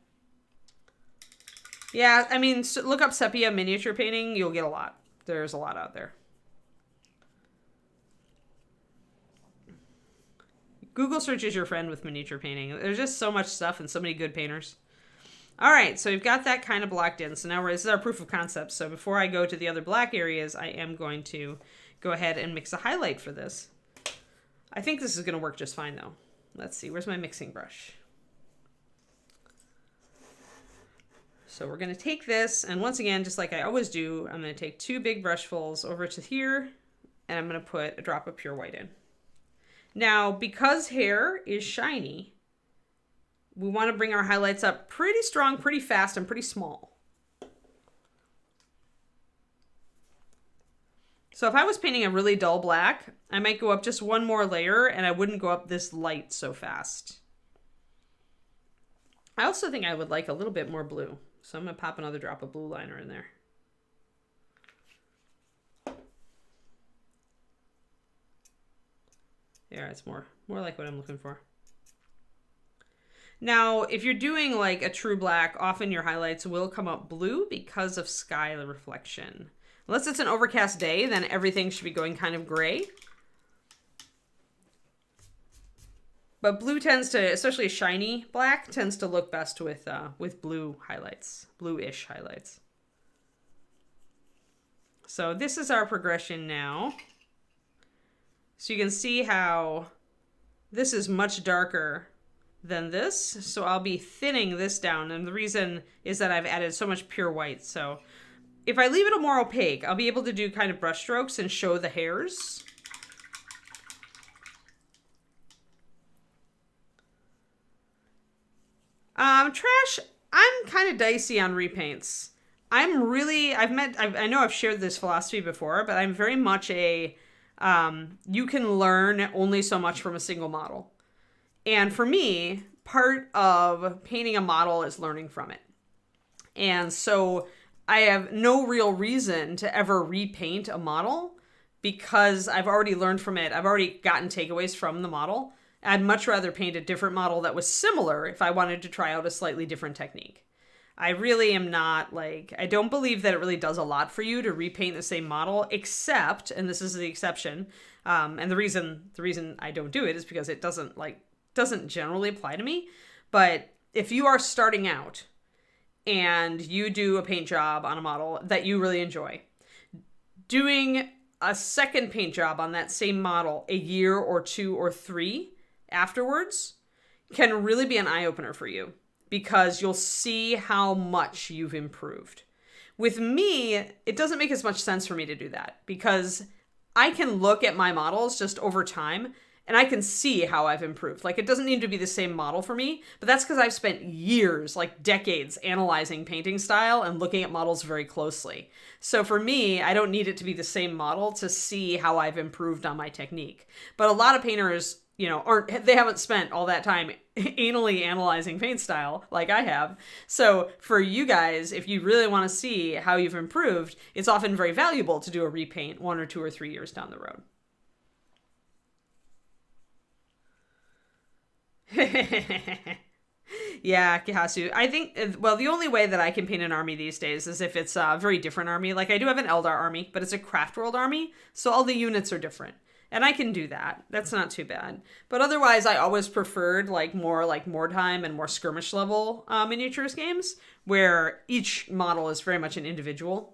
Yeah, I mean, look up sepia miniature painting. You'll get a lot. There's a lot out there. Google search is your friend with miniature painting. There's just so much stuff and so many good painters. All right, so we've got that kind of blocked in. So now this is our proof of concept. So before I go to the other black areas, I am going to go ahead and mix a highlight for this. I think this is going to work just fine, though. Let's see. Where's my mixing brush? So we're going to take this, and once again, just like I always do, I'm going to take 2 big brushfuls over to here, and I'm going to put a drop of pure white in. Now, because hair is shiny, we want to bring our highlights up pretty strong, pretty fast, and pretty small. So if I was painting a really dull black, I might go up just one more layer and I wouldn't go up this light so fast. I also think I would like a little bit more blue. So I'm going to pop another drop of blue liner in there. Yeah, it's more like what I'm looking for. Now, if you're doing like a true black, often your highlights will come up blue because of sky reflection. Unless it's an overcast day, then everything should be going kind of gray. But blue tends to, especially shiny black, tends to look best with blue highlights, blue-ish highlights. So this is our progression now. So you can see how this is much darker than this. So I'll be thinning this down. And the reason is that I've added so much pure white. So if I leave it more opaque, I'll be able to do kind of brush strokes and show the hairs. Trash, I'm kind of dicey on repaints. I know I've shared this philosophy before, but I'm very much a, you can learn only so much from a single model. And for me, part of painting a model is learning from it. And so I have no real reason to ever repaint a model because I've already learned from it. I've already gotten takeaways from the model. I'd much rather paint a different model that was similar if I wanted to try out a slightly different technique. I really am not like, I don't believe that it really does a lot for you to repaint the same model, except, and this is the exception, and the reason I don't do it is because it doesn't generally apply to me. But if you are starting out and you do a paint job on a model that you really enjoy, doing a second paint job on that same model a year or 2 or 3 afterwards can really be an eye-opener for you because you'll see how much you've improved. With me, it doesn't make as much sense for me to do that because I can look at my models just over time and I can see how I've improved. Like, it doesn't need to be the same model for me, but that's because I've spent years, like decades, analyzing painting style and looking at models very closely. So for me, I don't need it to be the same model to see how I've improved on my technique. But a lot of painters, they haven't spent all that time anally analyzing paint style like I have. So for you guys, if you really want to see how you've improved, it's often very valuable to do a repaint 1 or 2 or 3 years down the road. Yeah, Kihasu. I think, well, the only way that I can paint an army these days is if it's a very different army. Like, I do have an Eldar army, but it's a Craft World army, so all the units are different. And I can do that. That's not too bad. But otherwise, I always preferred more Mordheim and more skirmish level miniatures games, where each model is very much an individual.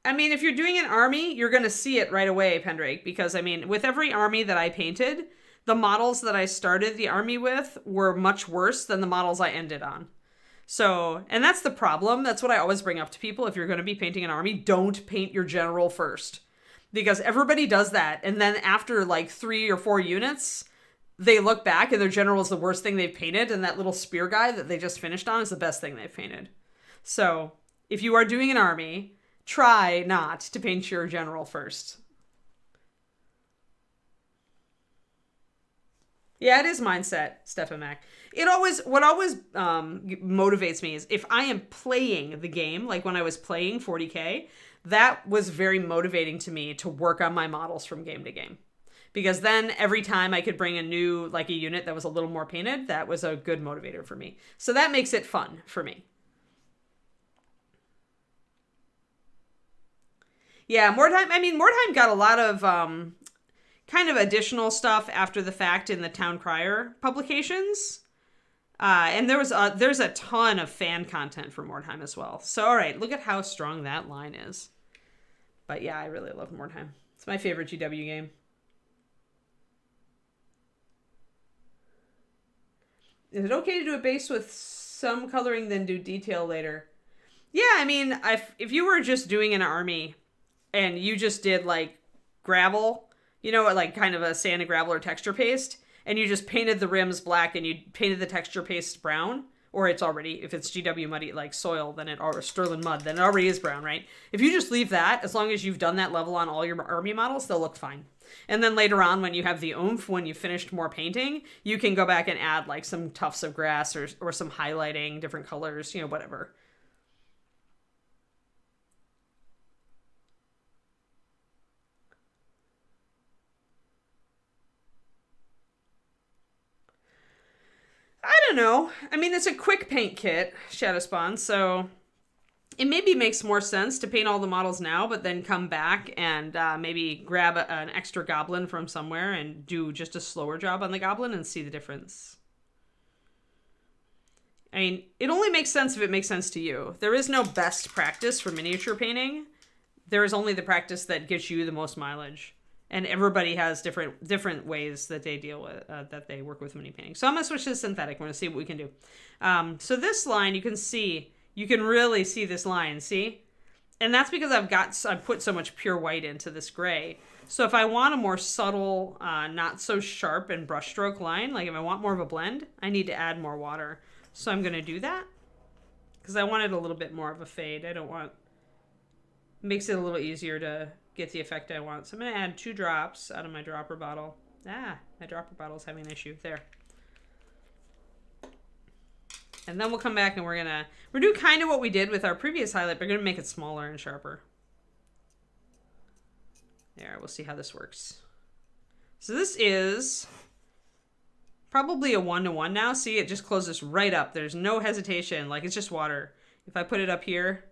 I mean, if you're doing an army, you're going to see it right away, Pendrake, because, I mean, with every army that I painted, the models that I started the army with were much worse than the models I ended on. So, and that's the problem. That's what I always bring up to people. If you're going to be painting an army, don't paint your general first. Because everybody does that. And then after like 3 or 4 units, they look back and their general is the worst thing they've painted. And that little spear guy that they just finished on is the best thing they've painted. So, if you are doing an army, try not to paint your general first. Yeah, it is mindset, Stefan Mac. What always motivates me is if I am playing the game, like when I was playing 40K, that was very motivating to me to work on my models from game to game. Because then every time I could bring a new, like a unit that was a little more painted, that was a good motivator for me. So that makes it fun for me. Yeah, Mordheim got a lot of kind of additional stuff after the fact in the Town Crier publications. And there's a ton of fan content for Mordheim as well. So, all right, look at how strong that line is. But yeah, I really love Mordheim. It's my favorite GW game. Is it okay to do a base with some coloring, then do detail later? Yeah, I mean, if you were just doing an army and you just did like gravel, like kind of a sand and gravel or texture paste, and you just painted the rims black and you painted the texture paste brown, or it's already, if it's GW muddy, like soil, then or sterling mud, then it already is brown, right? If you just leave that, as long as you've done that level on all your army models, they'll look fine. And then later on, when you have the oomph, when you've finished more painting, you can go back and add like some tufts of grass or some highlighting, different colors, you know, whatever. I don't know. I mean, it's a quick paint kit, Shadow Spawn, so it maybe makes more sense to paint all the models now, but then come back and maybe grab an extra goblin from somewhere and do just a slower job on the goblin and see the difference. I mean, it only makes sense if it makes sense to you. There is no best practice for miniature painting. There is only the practice that gets you the most mileage. And everybody has different ways that they deal with, that they work with mini painting. So I'm going to switch to synthetic. We're going to see what we can do. So this line, you can really see this line, see? And that's because I've put so much pure white into this gray. So if I want a more subtle, not so sharp and brushstroke line, like if I want more of a blend, I need to add more water. So I'm going to do that because I wanted a little bit more of a fade. Makes it a little easier to get the effect I want. So I'm going to add 2 drops out of my dropper bottle. My dropper bottle is having an issue. There. And then we'll come back and we're do kind of what we did with our previous highlight, but we're going to make it smaller and sharper. There, we'll see how this works. So this is probably a 1-to-1 now. See, it just closes right up. There's no hesitation. Like, it's just water. If I put it up here,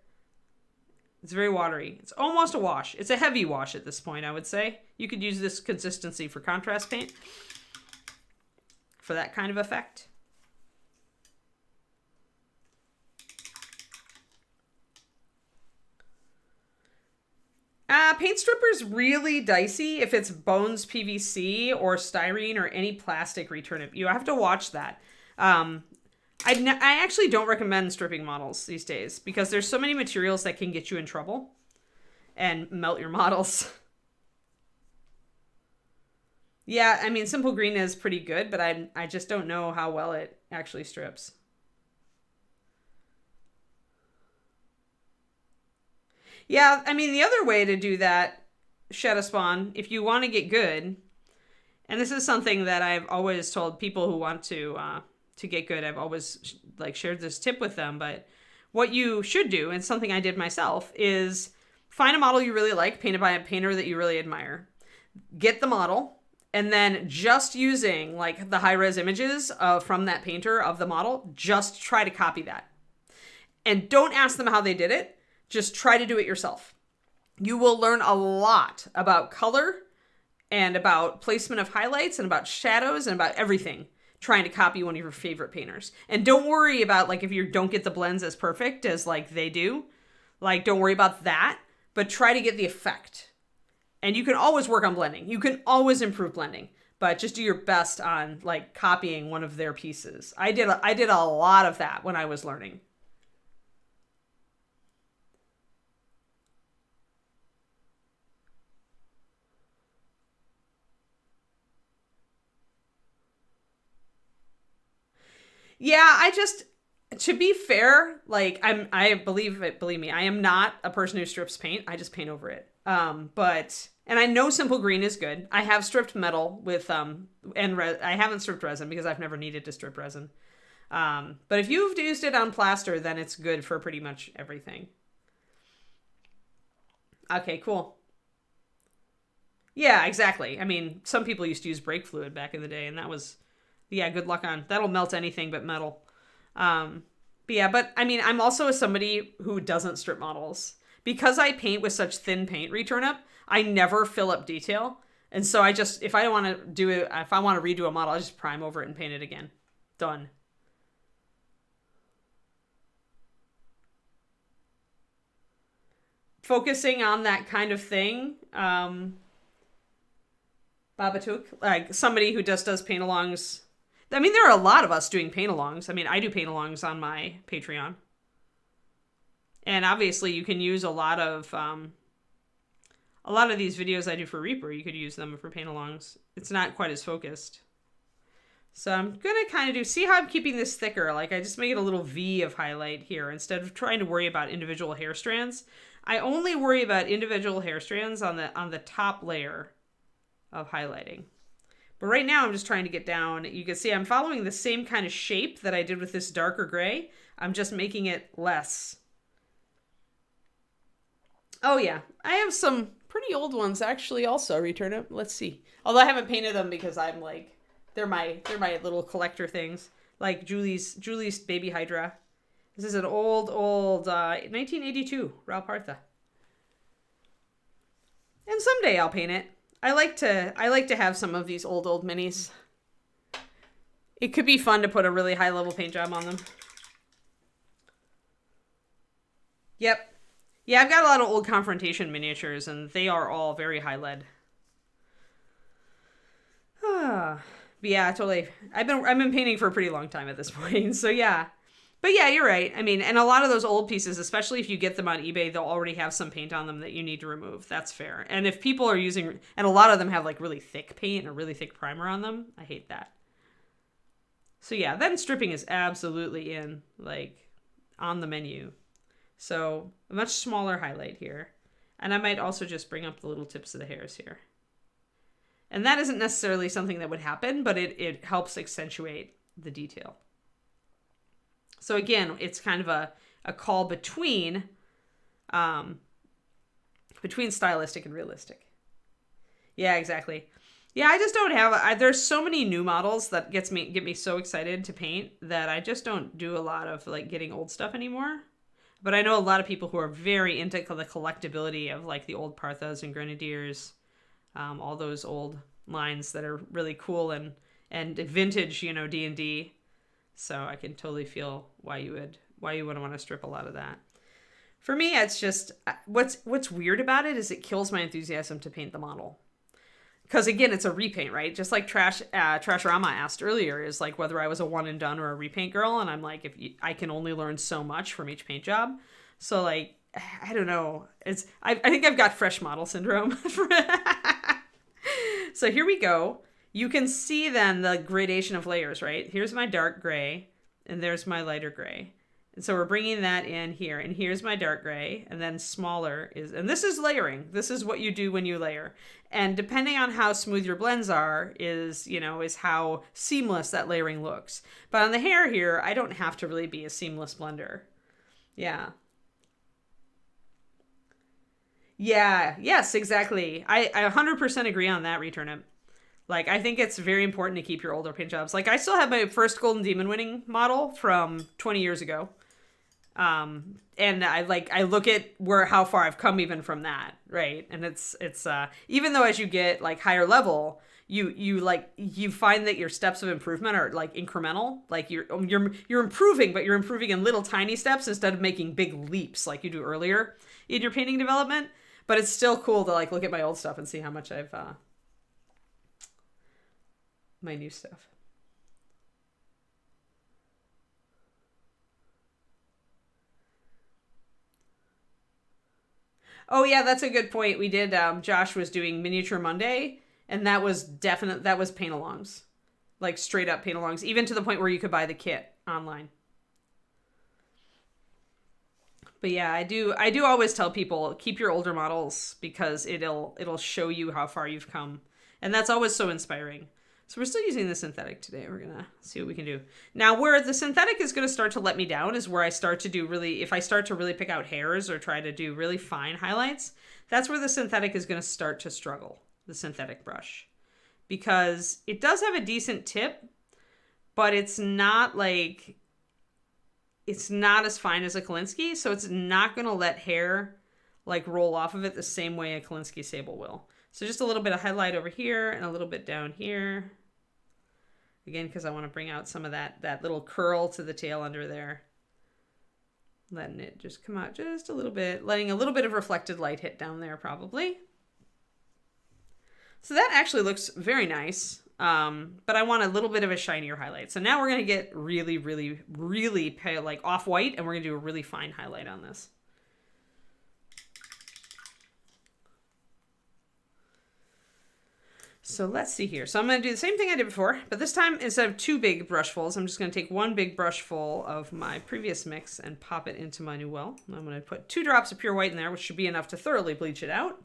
it's very watery. It's almost a wash. It's a heavy wash at this point, I would say. You could use this consistency for contrast paint for that kind of effect. Paint stripper's really dicey if it's Bones PVC or styrene or any plastic return it. You have to watch that. I actually don't recommend stripping models these days because there's so many materials that can get you in trouble and melt your models. Yeah, I mean, Simple Green is pretty good, but I just don't know how well it actually strips. Yeah, I mean, the other way to do that, Shadow Spawn, if you want to get good, and this is something that I've always told people who want to get good, I've always shared this tip with them, but what you should do, and something I did myself, is find a model you really like, painted by a painter that you really admire. Get the model, and then just using the high-res images from that painter of the model, just try to copy that. And don't ask them how they did it. Just try to do it yourself. You will learn a lot about color and about placement of highlights and about shadows and about everything trying to copy one of your favorite painters. And don't worry about if you don't get the blends as perfect as they do. Don't worry about that, but try to get the effect. And you can always work on blending. You can always improve blending, but just do your best on copying one of their pieces. I did a lot of that when I was learning. Yeah, to be fair, believe me, I am not a person who strips paint. I just paint over it. And I know Simple Green is good. I have stripped metal with, I haven't stripped resin because I've never needed to strip resin. But if you've used it on plaster, then it's good for pretty much everything. Okay, cool. Yeah, exactly. I mean, some people used to use brake fluid back in the day, and that was... Yeah, good luck on. That'll melt anything but metal. But I mean, I'm also somebody who doesn't strip models. Because I paint with such thin paint return up, I never fill up detail. And so if I want to redo a model, I just prime over it and paint it again. Done. Focusing on that kind of thing, Babatuk, somebody who just does paint-alongs. I mean, there are a lot of us doing paint-alongs. I mean, I do paint-alongs on my Patreon. And obviously, you can use a lot of these videos I do for Reaper. You could use them for paint-alongs. It's not quite as focused. So I'm going to kind of see how I'm keeping this thicker. Like I just make it a little V of highlight here instead of trying to worry about individual hair strands. I only worry about individual hair strands on the top layer of highlighting. But right now I'm just trying to get down. You can see I'm following the same kind of shape that I did with this darker gray. I'm just making it less. Oh yeah, I have some pretty old ones actually also, Return It. Let's see. Although I haven't painted them because I'm like, they're my little collector things. Like Julie's Baby Hydra. This is an old 1982 Rao Partha. And someday I'll paint it. I like to have some of these old minis. It could be fun to put a really high level paint job on them. Yep. Yeah, I've got a lot of old Confrontation miniatures and they are all very high lead. But yeah, totally. I've been painting for a pretty long time at this point. So yeah. But yeah, you're right. I mean, and a lot of those old pieces, especially if you get them on eBay, they'll already have some paint on them that you need to remove. That's fair. And if people are using, and a lot of them have like really thick paint or really thick primer on them, I hate that. So yeah, then stripping is absolutely on the menu. So a much smaller highlight here. And I might also just bring up the little tips of the hairs here. And that isn't necessarily something that would happen, but it helps accentuate the detail. So again, it's kind of a call between stylistic and realistic. Yeah, exactly. Yeah, I just don't have, there's so many new models that get me so excited to paint that I just don't do a lot of like getting old stuff anymore. But I know a lot of people who are very into the collectability of like the old Parthas and Grenadiers, all those old lines that are really cool and vintage, D&D. So I can totally feel why you would want to strip a lot of that. For me, it's just what's weird about it is it kills my enthusiasm to paint the model. Because again, it's a repaint, right? Just like Trash Rama asked earlier, is like whether I was a one and done or a repaint girl, and I'm like, I can only learn so much from each paint job. So like, I don't know. I think I've got fresh model syndrome. So here we go. You can see then the gradation of layers, right? Here's my dark gray, and there's my lighter gray. And so we're bringing that in here, and here's my dark gray, and then smaller is, and this is layering. This is what you do when you layer. And depending on how smooth your blends are is how seamless that layering looks. But on the hair here, I don't have to really be a seamless blender. Yeah. Yeah, yes, exactly. I 100% agree on that, Return It. Like, I think it's very important to keep your older paint jobs. Like, I still have my first Golden Demon winning model from 20 years ago. And I look at how far I've come even from that, right? And it's even though as you get like higher level, you find that your steps of improvement are like incremental. Like you're improving, but you're improving in little tiny steps instead of making big leaps like you do earlier in your painting development. But it's still cool to like look at my old stuff and see how much I've my new stuff. Oh yeah, that's a good point. We did, Josh was doing Miniature Monday, and that was paint-alongs. Like straight up paint-alongs, even to the point where you could buy the kit online. But yeah, I do always tell people, keep your older models because it'll show you how far you've come. And that's always so inspiring. So we're still using the synthetic today. We're going to see what we can do. Now, where the synthetic is going to start to let me down is where I start to do if I start to really pick out hairs or try to do really fine highlights, that's where the synthetic is going to start to struggle, the synthetic brush. Because it does have a decent tip, but it's not as fine as a Kolinsky, so it's not going to let hair like roll off of it the same way a Kolinsky Sable will. So just a little bit of highlight over here and a little bit down here. Again, because I want to bring out some of that little curl to the tail under there. Letting it just come out just a little bit. Letting a little bit of reflected light hit down there probably. So that actually looks very nice. But I want a little bit of a shinier highlight. So now we're going to get really, really, really pale, like off-white, and we're going to do a really fine highlight on this. So let's see here. So I'm going to do the same thing I did before, but this time instead of 2 big brushfuls, I'm just going to take 1 big brushful of my previous mix and pop it into my new well. I'm going to put 2 drops of pure white in there, which should be enough to thoroughly bleach it out.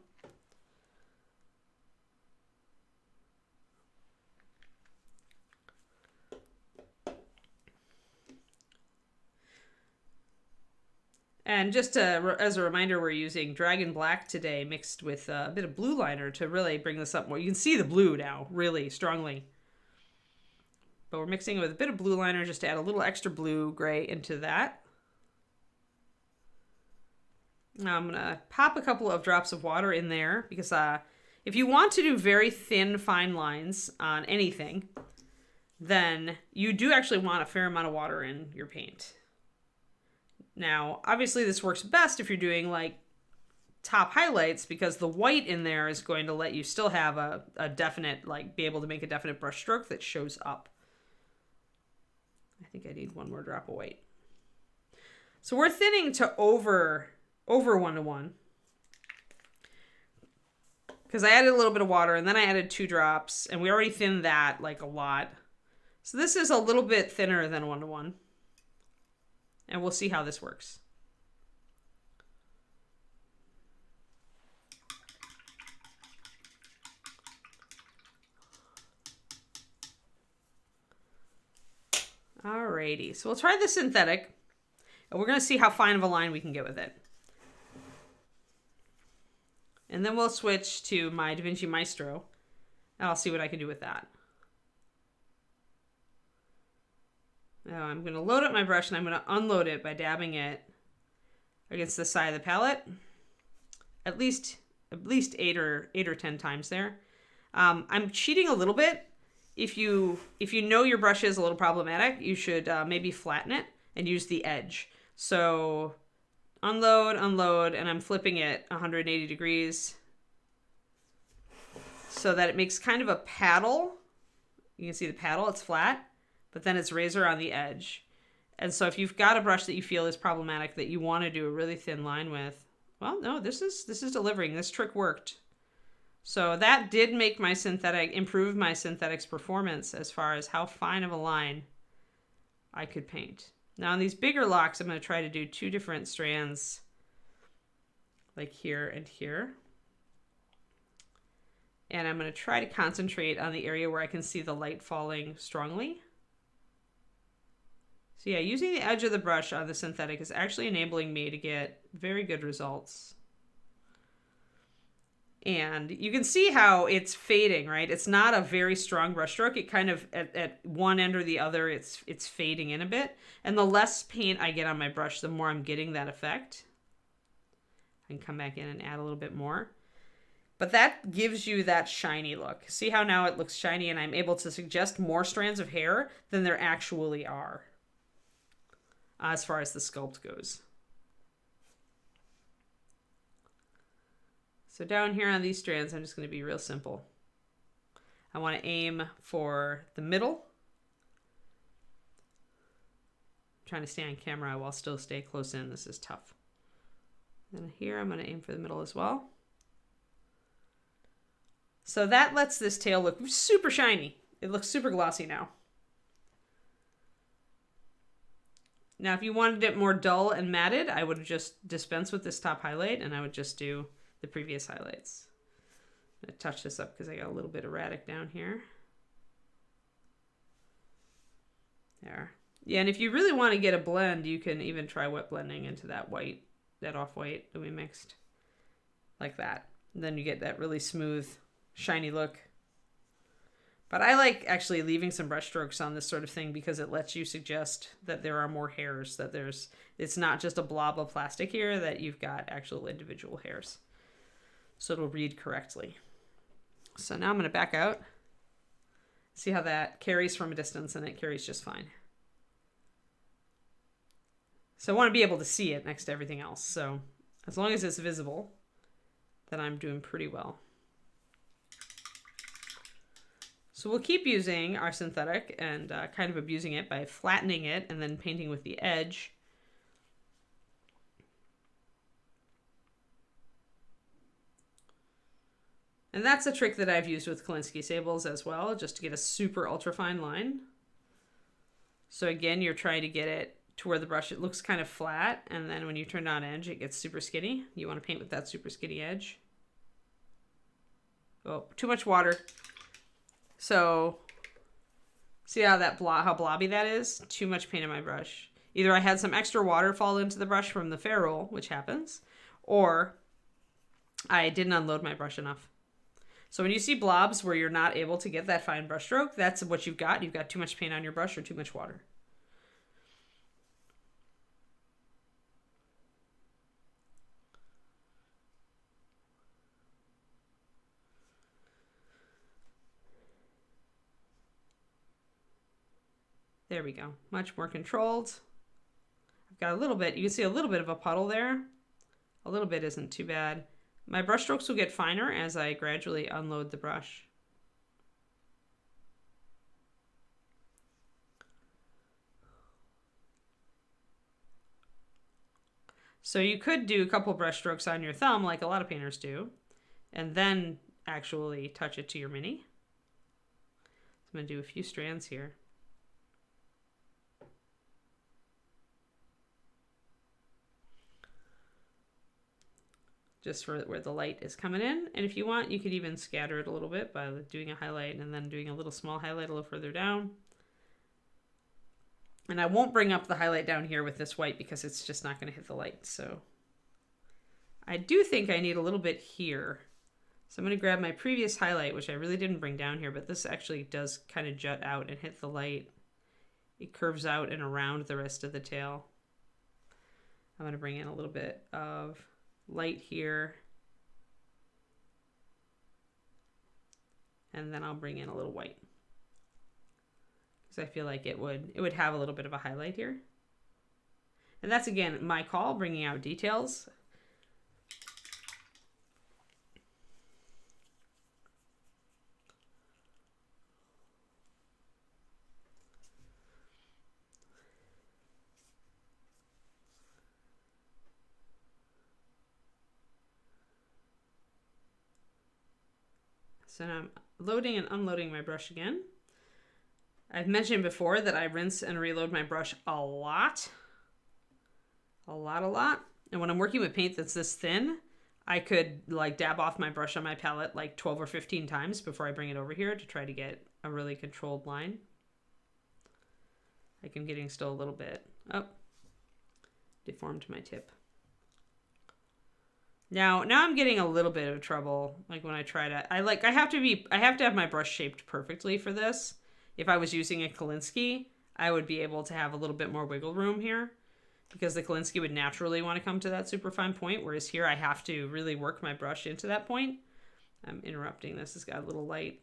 And just as a reminder, we're using Dragon Black today mixed with a bit of blue liner to really bring this up more. You can see the blue now really strongly. But we're mixing it with a bit of blue liner just to add a little extra blue gray into that. Now I'm going to pop a couple of drops of water in there because if you want to do very thin, fine lines on anything, then you do actually want a fair amount of water in your paint. Now, obviously this works best if you're doing like top highlights because the white in there is going to let you still have a definite, like be able to make a definite brush stroke that shows up. I think I need 1 more drop of white. So we're thinning to over 1:1 because I added a little bit of water and then I added 2 drops and we already thinned that like a lot. So this is a little bit thinner than 1:1. And we'll see how this works. Alrighty, so we'll try the synthetic, and we're going to see how fine of a line we can get with it. And then we'll switch to my DaVinci Maestro, and I'll see what I can do with that. Now I'm going to load up my brush and I'm going to unload it by dabbing it against the side of the palette at least 8 or 10 times there. I'm cheating a little bit. If you know your brush is a little problematic, you should maybe flatten it and use the edge. So unload, and I'm flipping it 180 degrees so that it makes kind of a paddle. You can see the paddle, it's flat. But then it's razor on the edge. And so if you've got a brush that you feel is problematic that you want to do a really thin line with, well, no, this is delivering. This trick worked. So that did make my improve my synthetic's performance as far as how fine of a line I could paint. Now on these bigger locks, I'm going to try to do 2 different strands like here and here. And I'm going to try to concentrate on the area where I can see the light falling strongly. So yeah, using the edge of the brush on the synthetic is actually enabling me to get very good results. And you can see how it's fading, right? It's not a very strong brush stroke. It kind of, at one end or the other, it's fading in a bit. And the less paint I get on my brush, the more I'm getting that effect. I can come back in and add a little bit more. But that gives you that shiny look. See how now it looks shiny and I'm able to suggest more strands of hair than there actually are. As far as the sculpt goes. So down here on these strands, I'm just going to be real simple. I want to aim for the middle. I'm trying to stay on camera while still stay close in. This is tough. And here I'm going to aim for the middle as well. So that lets this tail look super shiny. It looks super glossy now. Now, if you wanted it more dull and matted, I would just dispense with this top highlight and I would just do the previous highlights. I'm going to touch this up because I got a little bit erratic down here. There. Yeah, and if you really want to get a blend, you can even try wet blending into that white, that off-white that we mixed. Like that. And then you get that really smooth, shiny look. But I like actually leaving some brush strokes on this sort of thing because it lets you suggest that there are more hairs, that it's not just a blob of plastic here, that you've got actual individual hairs. So it'll read correctly. So now I'm going to back out. See how that carries from a distance, and it carries just fine. So I want to be able to see it next to everything else. So as long as it's visible, then I'm doing pretty well. So we'll keep using our synthetic and kind of abusing it by flattening it and then painting with the edge. And that's a trick that I've used with Kolinsky sables as well, just to get a super ultra fine line. So again, you're trying to get it to where the brush, it looks kind of flat, and then when you turn on edge, it gets super skinny. You want to paint with that super skinny edge. Oh, too much water. So see how that how blobby that is? Too much paint on my brush. Either I had some extra water fall into the brush from the ferrule, which happens, or I didn't unload my brush enough. So when you see blobs where you're not able to get that fine brush stroke, that's what you've got. You've got too much paint on your brush or too much water. There we go. Much more controlled. I've got a little bit, you can see a little bit of a puddle there. A little bit isn't too bad. My brush strokes will get finer as I gradually unload the brush. So you could do a couple brush strokes on your thumb like a lot of painters do, and then actually touch it to your mini. So I'm going to do a few strands here. Just for where the light is coming in. And if you want, you could even scatter it a little bit by doing a highlight and then doing a little small highlight a little further down. And I won't bring up the highlight down here with this white because it's just not going to hit the light. So I do think I need a little bit here. So I'm going to grab my previous highlight, which I really didn't bring down here, but this actually does kind of jut out and hit the light. It curves out and around the rest of the tail. I'm going to bring in a little bit of light here, and then I'll bring in a little white because I feel like it would have a little bit of a highlight here. And that's again my call, bringing out details. So now I'm loading and unloading my brush again. I've mentioned before that I rinse and reload my brush a lot. A lot. And when I'm working with paint that's this thin, I could like dab off my brush on my palette like 12 or 15 times before I bring it over here to try to get a really controlled line. Like I'm getting still a little bit, deformed my tip. Now I'm getting a little bit of trouble. Like when I try to, I have to have my brush shaped perfectly for this. If I was using a Kolinsky, I would be able to have a little bit more wiggle room here because the Kolinsky would naturally want to come to that super fine point. Whereas here I have to really work my brush into that point. I'm interrupting this. It's got a little light.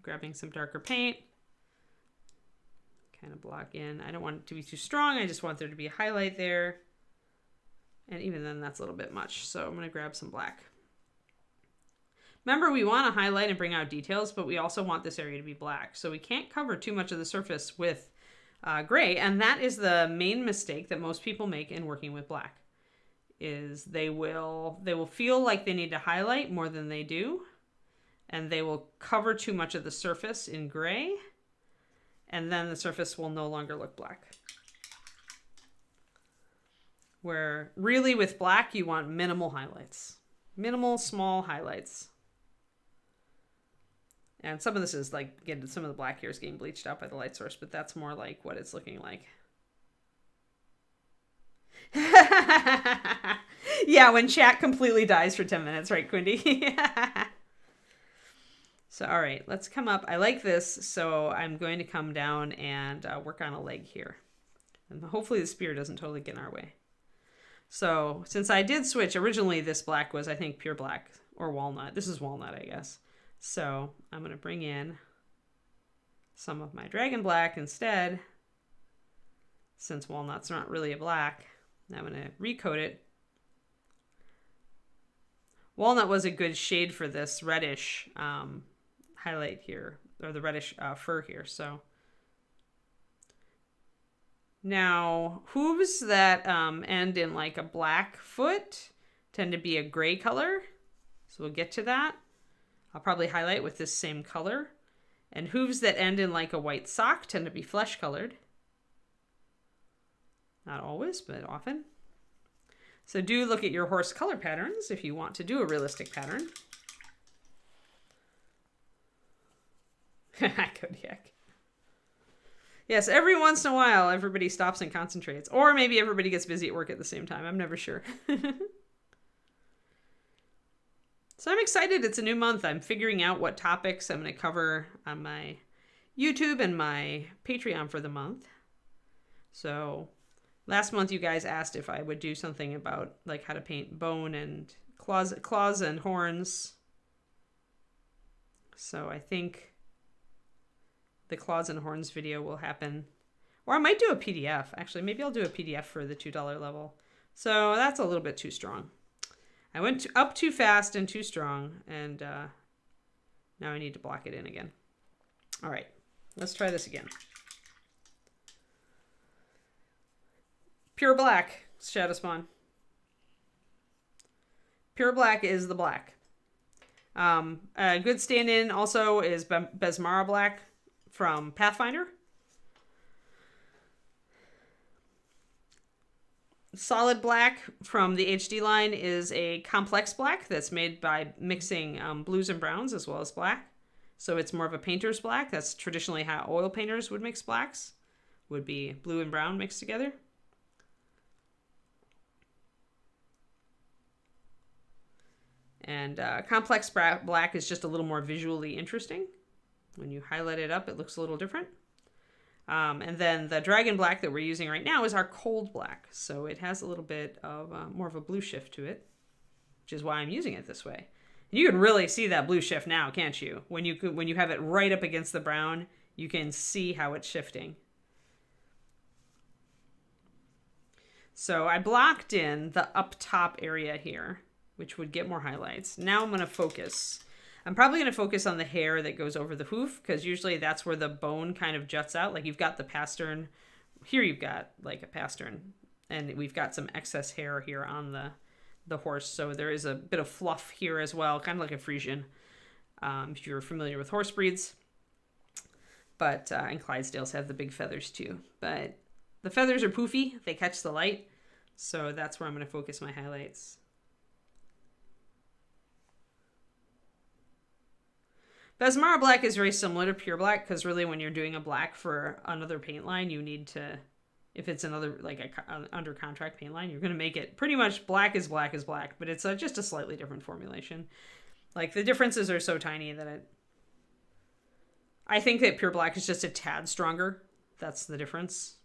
Grabbing some darker paint. Kind of block in. I don't want it to be too strong. I just want there to be a highlight there. And even then, that's a little bit much. So I'm going to grab some black. Remember, we want to highlight and bring out details, but we also want this area to be black. So we can't cover too much of the surface with gray. And that is the main mistake that most people make in working with black. Is they will feel like they need to highlight more than they do. And they will cover too much of the surface in gray. And then the surface will no longer look black. Where really with black, you want minimal highlights. Minimal, small highlights. And some of this is like, again, some of the black here is getting bleached out by the light source, but that's more like what it's looking like. Yeah, when chat completely dies for 10 minutes, right, Quindy? So, all right, let's come up. I like this, so I'm going to come down and work on a leg here. And hopefully the spear doesn't totally get in our way. So since I did switch, originally this black was, I think, pure black or walnut. This is walnut, I guess. So I'm going to bring in some of my dragon black instead. Since walnut's not really a black, I'm going to recoat it. Walnut was a good shade for this reddish highlight here, or the reddish fur here. So now, hooves that end in like a black foot tend to be a gray color. So we'll get to that. I'll probably highlight with this same color. And hooves that end in like a white sock tend to be flesh colored. Not always, but often. So do look at your horse color patterns if you want to do a realistic pattern. Kodiak. Yes, every once in a while, everybody stops and concentrates. Or maybe everybody gets busy at work at the same time. I'm never sure. So I'm excited. It's a new month. I'm figuring out what topics I'm going to cover on my YouTube and my Patreon for the month. So last month you guys asked if I would do something about like how to paint bone and claws and horns. So I think the claws and horns video will happen. Or I might do a PDF. Actually, maybe I'll do a PDF for the $2 level. So that's a little bit too strong. I went up too fast and too strong, and now I need to block it in again. All right, let's try this again. Pure black, shadow spawn. Pure black is the black. A good stand-in also is Besmara black from Pathfinder. Solid black from the HD line is a complex black that's made by mixing blues and browns as well as black. So it's more of a painter's black. That's traditionally how oil painters would mix blacks. Would be blue and brown mixed together. And complex black is just a little more visually interesting. When you highlight it up, it looks a little different. And then the dragon black that we're using right now is our cold black. So it has a little bit of more of a blue shift to it, which is why I'm using it this way. And you can really see that blue shift now, can't you? When you have it right up against the brown, you can see how it's shifting. So I blocked in the up top area here, which would get more highlights. Now I'm going to focus. I'm probably going to focus on the hair that goes over the hoof, because usually that's where the bone kind of juts out. Like you've got the pastern. Here you've got like a pastern, and we've got some excess hair here on the horse. So there is a bit of fluff here as well, kind of like a Frisian, if you're familiar with horse breeds. But and Clydesdales have the big feathers too. But the feathers are poofy. They catch the light. So that's where I'm going to focus my highlights. Besmara black is very similar to pure black, because really when you're doing a black for another paint line, you need to, if it's another like an under contract paint line, you're going to make it pretty much black is black, but it's just a slightly different formulation. Like the differences are so tiny that I think that pure black is just a tad stronger. That's the difference.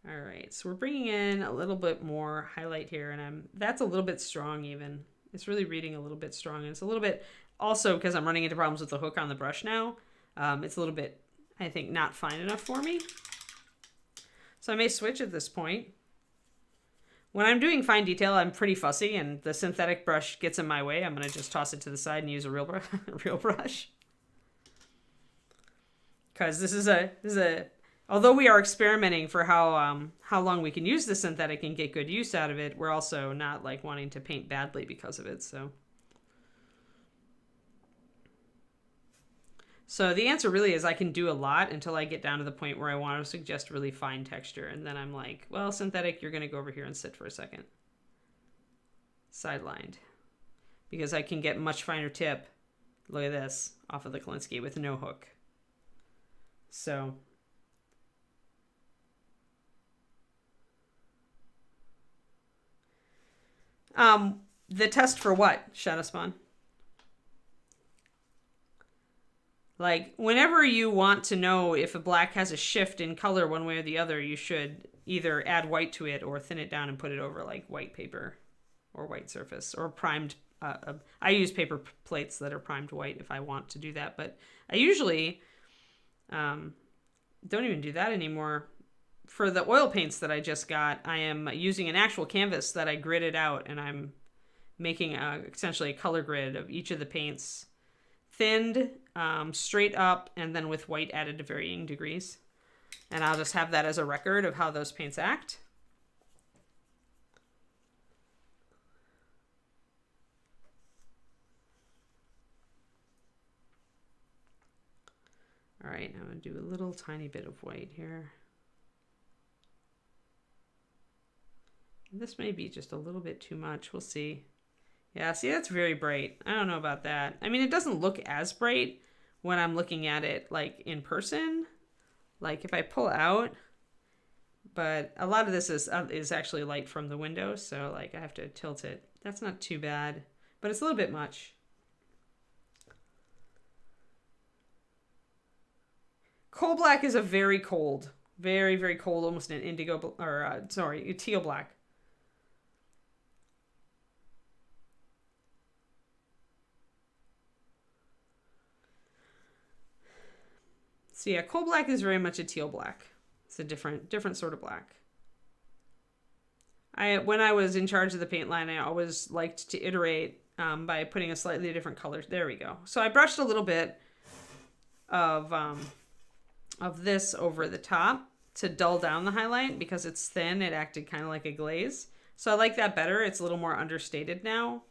All right, so we're bringing in a little bit more highlight here, and that's a little bit strong even. It's really reading a little bit strong, and it's a little bit. Also, because I'm running into problems with the hook on the brush now, it's a little bit, I think, not fine enough for me. So I may switch at this point. When I'm doing fine detail, I'm pretty fussy, and the synthetic brush gets in my way. I'm going to just toss it to the side and use a real brush. Because this is a, although we are experimenting for how long we can use the synthetic and get good use out of it, we're also not like wanting to paint badly because of it, So the answer really is I can do a lot until I get down to the point where I want to suggest really fine texture. And then I'm like, well, synthetic, you're going to go over here and sit for a second. Sidelined. Because I can get much finer tip, look at this, off of the Kolinsky with no hook. So the test for what, Shadow Spawn? Like, whenever you want to know if a black has a shift in color one way or the other, you should either add white to it or thin it down and put it over, like, white paper or white surface or primed. I use paper plates that are primed white if I want to do that, but I usually don't even do that anymore. For the oil paints that I just got, I am using an actual canvas that I gridded out, and I'm making essentially a color grid of each of the paints, thinned, straight up, and then with white added to varying degrees. And I'll just have that as a record of how those paints act. All right, I'm going to do a little tiny bit of white here. This may be just a little bit too much. We'll see. Yeah, see, that's very bright. I don't know about that. I mean, it doesn't look as bright when I'm looking at it like in person, like if I pull out, but a lot of this is actually light from the window, so like I have to tilt it. That's not too bad, but it's a little bit much. Coal black is a very cold, very, very cold, almost an indigo, or sorry, a teal black. So yeah, coal black is very much a teal black. It's a different sort of black. When I was in charge of the paint line, I always liked to iterate by putting a slightly different color. There we go. So I brushed a little bit of this over the top to dull down the highlight because it's thin. It acted kind of like a glaze. So I like that better. It's a little more understated now.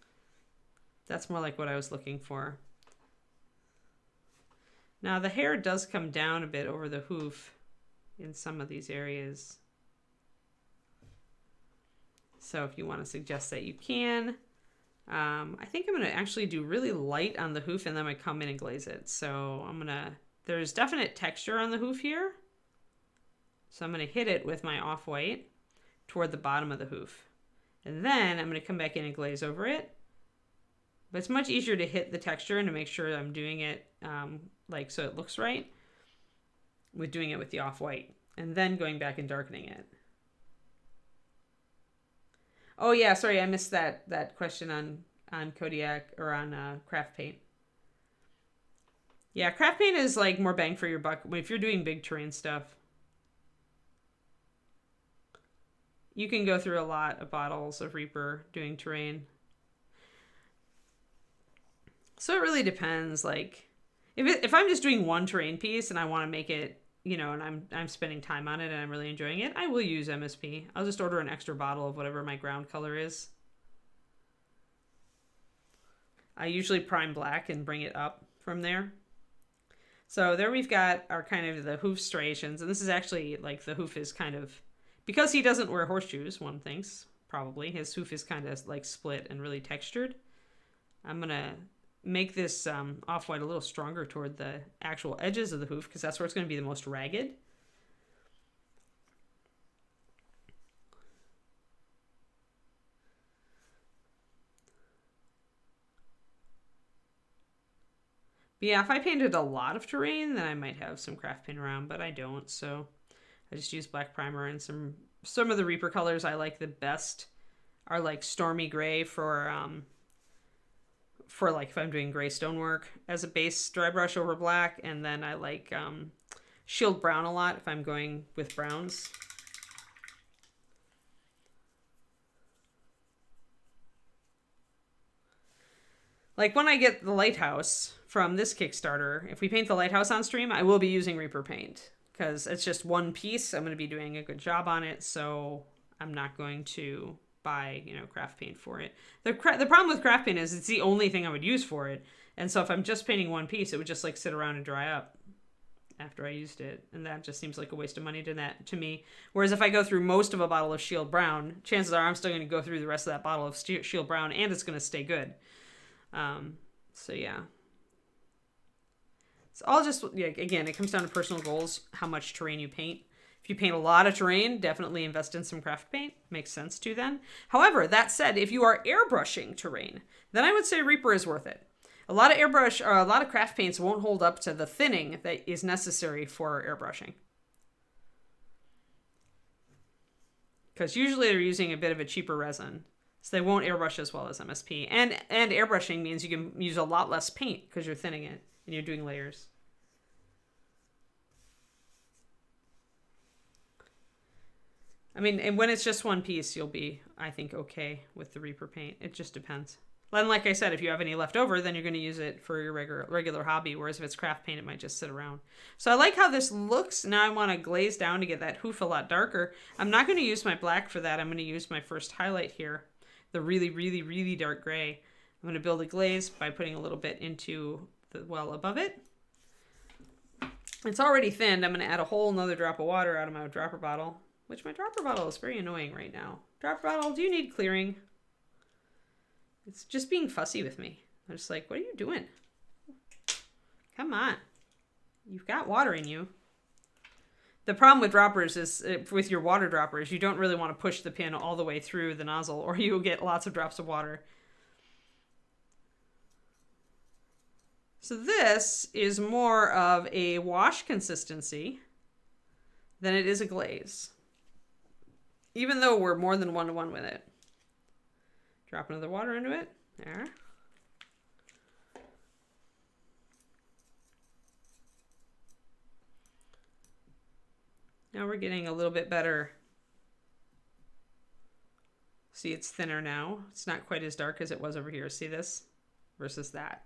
That's more like what I was looking for. Now the hair does come down a bit over the hoof in some of these areas. So if you want to suggest that, you can. I think I'm going to actually do really light on the hoof and then I come in and glaze it. So there's definite texture on the hoof here. So I'm going to hit it with my off-white toward the bottom of the hoof. And then I'm going to come back in and glaze over it. But it's much easier to hit the texture and to make sure I'm doing it like so it looks right with doing it with the off-white. And then going back and darkening it. Oh yeah, sorry, I missed that question on Kodiak or on craft paint. Yeah, craft paint is like more bang for your buck if you're doing big terrain stuff. You can go through a lot of bottles of Reaper doing terrain. So it really depends. Like if I'm just doing one terrain piece and I want to make it, you know, and I'm spending time on it and I'm really enjoying it, I will use MSP. I'll just order an extra bottle of whatever my ground color is. I usually prime black and bring it up from there. So there we've got our kind of the hoof striations, and this is actually like the hoof is kind of, because he doesn't wear horseshoes, one thinks, probably, his hoof is kind of like split and really textured. I'm going to make this off-white a little stronger toward the actual edges of the hoof because that's where it's going to be the most ragged. But yeah, if I painted a lot of terrain, then I might have some craft paint around, but I don't, so I just use black primer and some of the Reaper colors I like the best are like Stormy Gray for like if I'm doing gray stonework as a base dry brush over black, and then I like Shield Brown a lot if I'm going with browns. Like when I get the lighthouse from this Kickstarter, if we paint the lighthouse on stream, I will be using Reaper paint because it's just one piece. I'm going to be doing a good job on it, so I'm not going to buy, you know, craft paint for it. The problem with craft paint is it's the only thing I would use for it. And so if I'm just painting one piece, it would just like sit around and dry up after I used it. And that just seems like a waste of money to me. Whereas if I go through most of a bottle of Shield Brown, chances are I'm still going to go through the rest of that bottle of Shield Brown and it's going to stay good. So yeah. It's all just, yeah, again, it comes down to personal goals, how much terrain you paint. If you paint a lot of terrain, definitely invest in some craft paint. Makes sense to then. However, that said, if you are airbrushing terrain, then I would say Reaper is worth it. A lot of airbrush or a lot of craft paints won't hold up to the thinning that is necessary for airbrushing. Because usually they're using a bit of a cheaper resin. So they won't airbrush as well as MSP. And airbrushing means you can use a lot less paint because you're thinning it and you're doing layers. I mean, and when it's just one piece, you'll be, I think, okay with the Reaper paint. It just depends. And like I said, if you have any left over, then you're going to use it for your regular hobby. Whereas if it's craft paint, it might just sit around. So I like how this looks. Now I want to glaze down to get that hoof a lot darker. I'm not going to use my black for that. I'm going to use my first highlight here, the really, really, really dark gray. I'm going to build a glaze by putting a little bit into the well above it. It's already thinned. I'm going to add a whole another drop of water out of my dropper bottle, which my dropper bottle is very annoying right now. Dropper bottle, do you need clearing? It's just being fussy with me. I'm just like, what are you doing? Come on. You've got water in you. The problem with droppers is, with your water droppers, you don't really want to push the pin all the way through the nozzle or you'll get lots of drops of water. So this is more of a wash consistency than it is a glaze. Even though we're more than 1-to-1 with it. Drop another water into it. There. Now we're getting a little bit better. See, it's thinner now. It's not quite as dark as it was over here. See this? Versus that.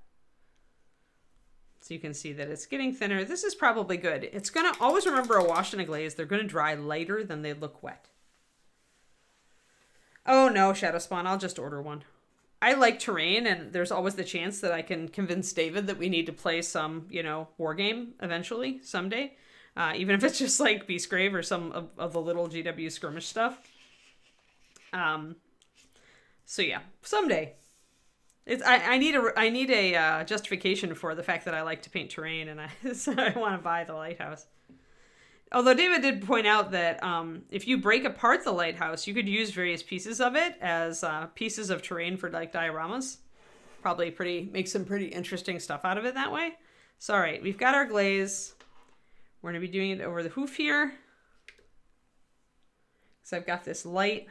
So you can see that it's getting thinner. This is probably good. It's going to always remember a wash and a glaze. They're going to dry lighter than they look wet. Oh no, Shadow Spawn. I'll just order one. I like terrain, and there's always the chance that I can convince David that we need to play some, you know, war game eventually, someday. Even if it's just like Beast Grave or some of the little GW skirmish stuff. So yeah, someday. I need a justification for the fact that I like to paint terrain, and so I want to buy the lighthouse. Although David did point out that if you break apart the lighthouse, you could use various pieces of it as pieces of terrain for like dioramas. Probably make some pretty interesting stuff out of it that way. So all right, we've got our glaze. We're going to be doing it over the hoof here. So I've got this light.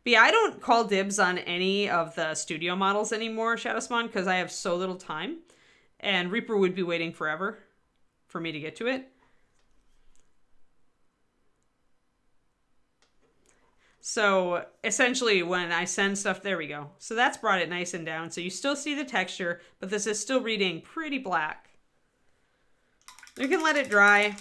But yeah, I don't call dibs on any of the studio models anymore, Shadowspawn, because I have so little time. And Reaper would be waiting forever for me to get to it. So essentially when I send stuff, there we go. So that's brought it nice and down. So you still see the texture, but this is still reading pretty black. We can let it dry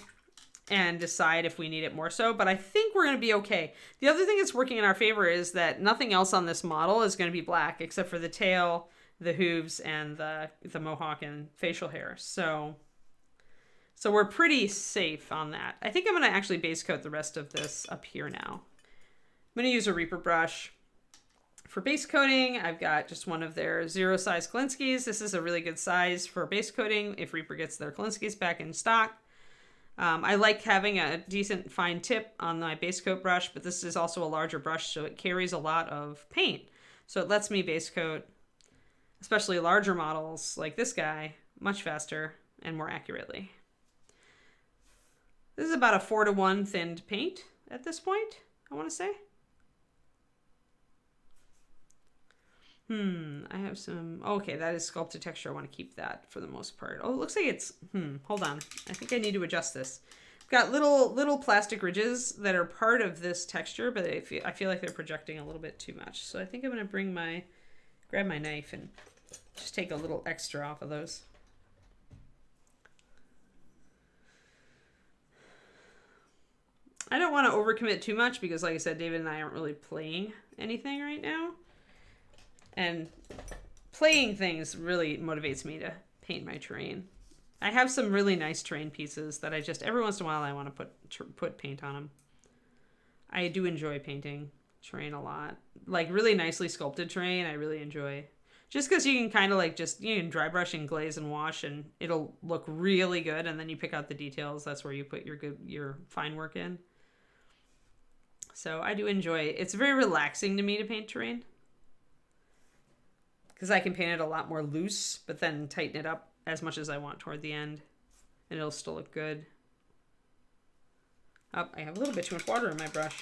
and decide if we need it more so, but I think we're going to be okay. The other thing that's working in our favor is that nothing else on this model is going to be black except for the tail, the hooves, and the mohawk and facial hair. So we're pretty safe on that. I think I'm going to actually base coat the rest of this up here now. I'm going to use a Reaper brush. For base coating, I've got just one of their 0 size Kalinskis. This is a really good size for base coating if Reaper gets their Kalinskis back in stock. I like having a decent fine tip on my base coat brush, but this is also a larger brush, so it carries a lot of paint. So it lets me base coat, especially larger models like this guy, much faster and more accurately. This is about a 4-to-1 thinned paint at this point, I want to say. I have some... okay, that is sculpted texture. I want to keep that for the most part. Oh, it looks like it's... hold on. I think I need to adjust this. I've got little plastic ridges that are part of this texture, but I feel like they're projecting a little bit too much. So I think I'm going to grab my knife and just take a little extra off of those. I don't want to overcommit too much because, like I said, David and I aren't really playing anything right now. And playing things really motivates me to paint my terrain. I have some really nice terrain pieces that I just, every once in a while, I want to put paint on them. I do enjoy painting terrain a lot. Like really nicely sculpted terrain, I really enjoy. Just because you can kind of like you can dry brush and glaze and wash and it'll look really good. And then you pick out the details. That's where you put your fine work in. So I do enjoy it. It's very relaxing to me to paint terrain. Because I can paint it a lot more loose, but then tighten it up as much as I want toward the end. And it'll still look good. Oh, I have a little bit too much water in my brush.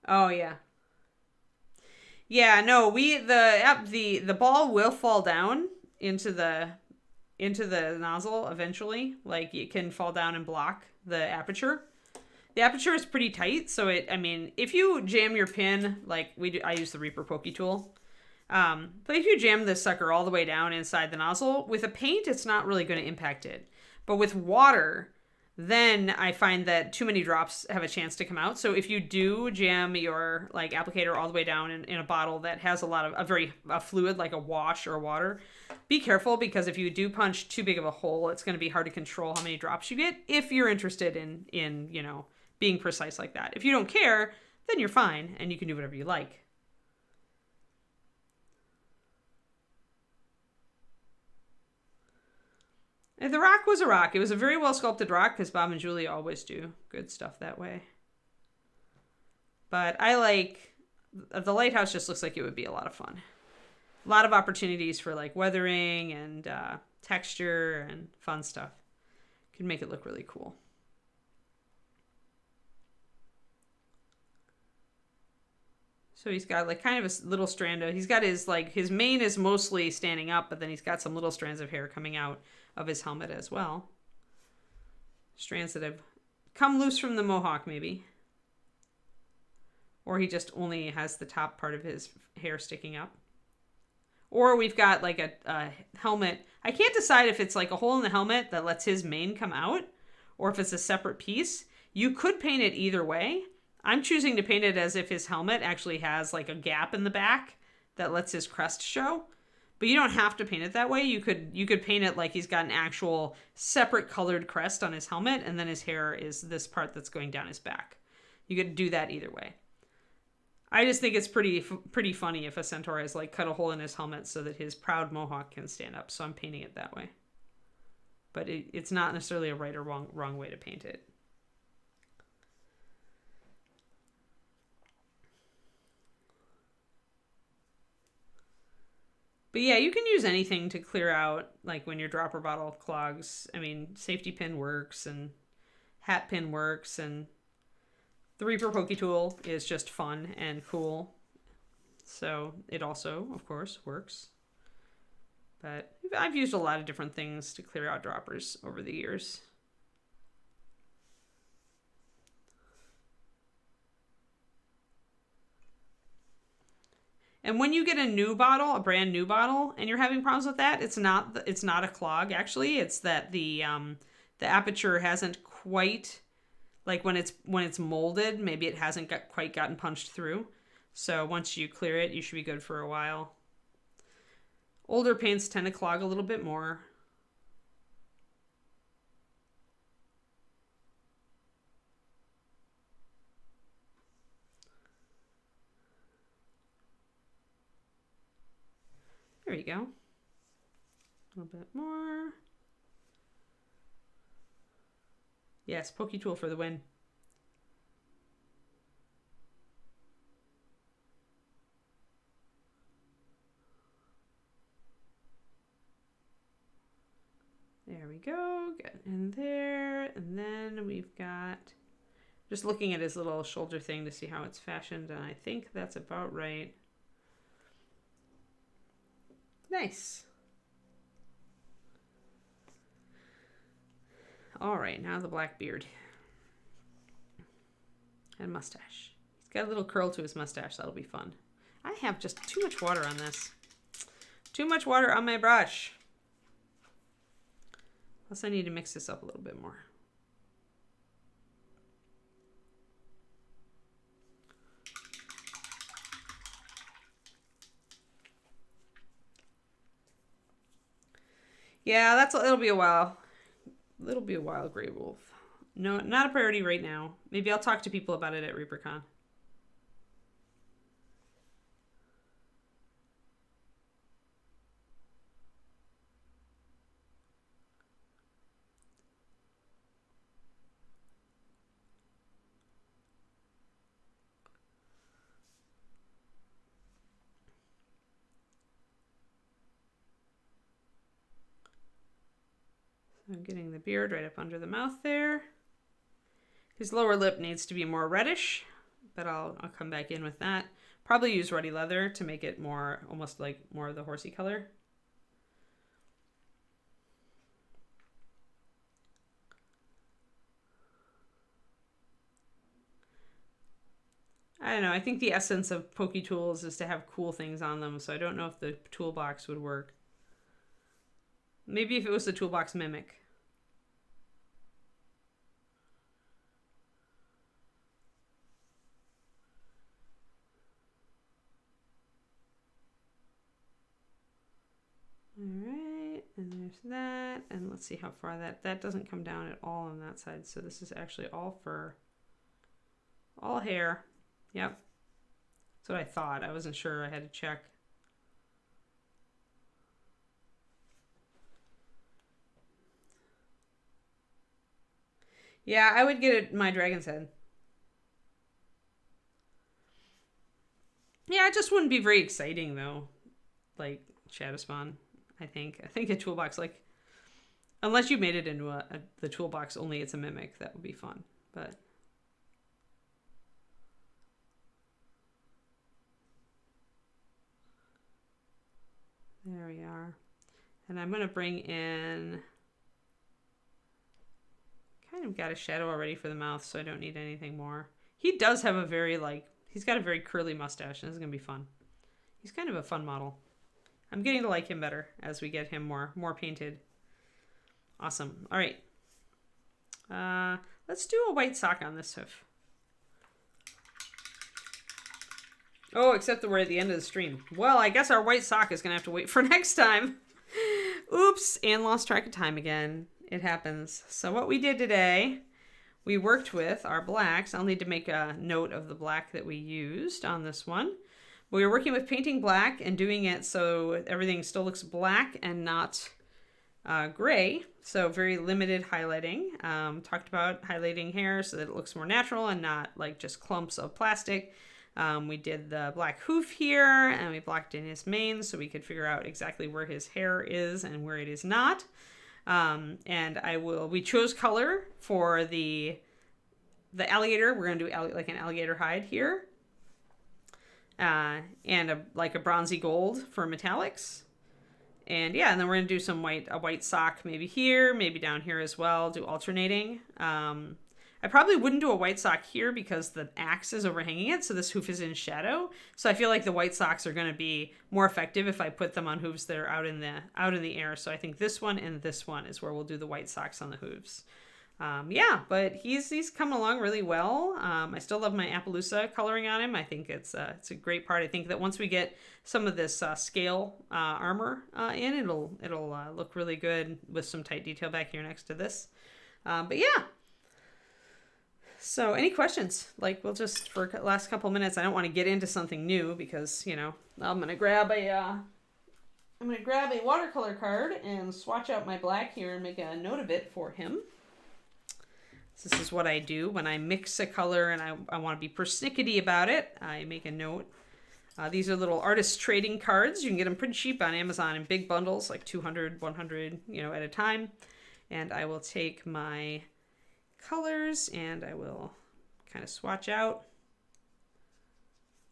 Oh, yeah. Yeah, no, the ball will fall down into the nozzle eventually. Like it can fall down and block the aperture. The aperture is pretty tight, so if you jam your pin like I use the Reaper Pokey tool. But if you jam this sucker all the way down inside the nozzle with a paint, it's not really going to impact it. But with water, then I find that too many drops have a chance to come out. So if you do jam your like applicator all the way down in a bottle that has a lot of a fluid like a wash or water, be careful, because if you do punch too big of a hole, it's going to be hard to control how many drops you get if you're interested in you know, being precise like that. If you don't care, then you're fine and you can do whatever you like. The rock was a rock. It was a very well sculpted rock, because Bob and Julie always do good stuff that way. But I like, the lighthouse just looks like it would be a lot of fun. A lot of opportunities for like weathering and texture and fun stuff. Could make it look really cool. So he's got like kind of a little strand of, he's got his like, his mane is mostly standing up, but then he's got some little strands of hair coming out of his helmet as well. Strands that have come loose from the mohawk maybe. Or he just only has the top part of his hair sticking up. Or we've got like a helmet. I can't decide if it's like a hole in the helmet that lets his mane come out, or if it's a separate piece. You could paint it either way. I'm choosing to paint it as if his helmet actually has like a gap in the back that lets his crest show. But you don't have to paint it that way. You could paint it like he's got an actual separate colored crest on his helmet, and then his hair is this part that's going down his back. You could do that either way. I just think it's pretty funny if a Centaur has like cut a hole in his helmet so that his proud mohawk can stand up. So I'm painting it that way. But it's not necessarily a right or wrong way to paint it. But yeah, you can use anything to clear out, like when your dropper bottle clogs. I mean, safety pin works, and hat pin works, and the Reaper Poke Tool is just fun and cool. So it also, of course, works. But I've used a lot of different things to clear out droppers over the years. And when you get a new bottle, a brand new bottle, and you're having problems with that, it's not a clog actually. It's that the aperture hasn't quite, like when it's molded, maybe it hasn't quite gotten punched through. So once you clear it, you should be good for a while. Older paints tend to clog a little bit more. There you go. A little bit more. Yes, Poke Tool for the win. There we go. Get in there. And then we've got, just looking at his little shoulder thing to see how it's fashioned, and I think that's about right. Nice. All right, now the black beard and mustache. He's got a little curl to his mustache. That'll be fun. I have just too much water on this. Too much water on my brush. Plus I need to mix this up a little bit more. Yeah, it'll be a while. It'll be a while, Grey Wolf. No, not a priority right now. Maybe I'll talk to people about it at ReaperCon. I'm getting the beard right up under the mouth there. His lower lip needs to be more reddish, but I'll come back in with that. Probably use ruddy leather to make it more, almost like more of the horsey color. I don't know. I think the essence of Poke Tools is to have cool things on them, so I don't know if the toolbox would work. Maybe if it was the toolbox mimic. There's that, and let's see how far that doesn't come down at all on that side. So this is actually all fur, all hair. Yep, that's what I thought. I wasn't sure. I had to check. Yeah, I would get it my dragon's head. Yeah, it just wouldn't be very exciting though. Like Shadow Spawn, I think a toolbox, like, unless you made it into the toolbox only it's a mimic, that would be fun. But there we are. And I'm gonna bring in, kind of got a shadow already for the mouth, so I don't need anything more. He does have a very, like, he's got a very curly mustache, and this is gonna be fun. He's kind of a fun model. I'm getting to like him better as we get him more painted. Awesome. All right. Let's do a white sock on this hoof. Oh, except that we're at the end of the stream. Well, I guess our white sock is going to have to wait for next time. Oops, and lost track of time again. It happens. So what we did today, we worked with our blacks. I'll need to make a note of the black that we used on this one. We were working with painting black and doing it so everything still looks black and not gray. So very limited highlighting. Talked about highlighting hair so that it looks more natural and not like just clumps of plastic. We did the black hoof here, and we blocked in his mane so we could figure out exactly where his hair is and where it is not. And we chose color for the alligator. We're going to do like an alligator hide here. And like a bronzy gold for metallics. And yeah, and then we're going to do some a white sock maybe here, maybe down here as well, do alternating. I probably wouldn't do a white sock here because the axe is overhanging it, so this hoof is in shadow. So I feel like the white socks are going to be more effective if I put them on hooves that are out in the air. So I think this one and this one is where we'll do the white socks on the hooves. Yeah, but he's coming along really well. I still love my Appaloosa coloring on him. I think it's a great part. I think that once we get some of this scale armor in, it'll look really good with some tight detail back here next to this. But yeah. So any questions? Like, we'll just, for the last couple minutes, I don't want to get into something new because, you know, I'm going to grab a watercolor card and swatch out my black here and make a note of it for him. This is what I do when I mix a color and I want to be persnickety about it. I make a note. These are little artist trading cards. You can get them pretty cheap on Amazon in big bundles, like 200, 100, at a time. And I will take my colors and I will kind of swatch out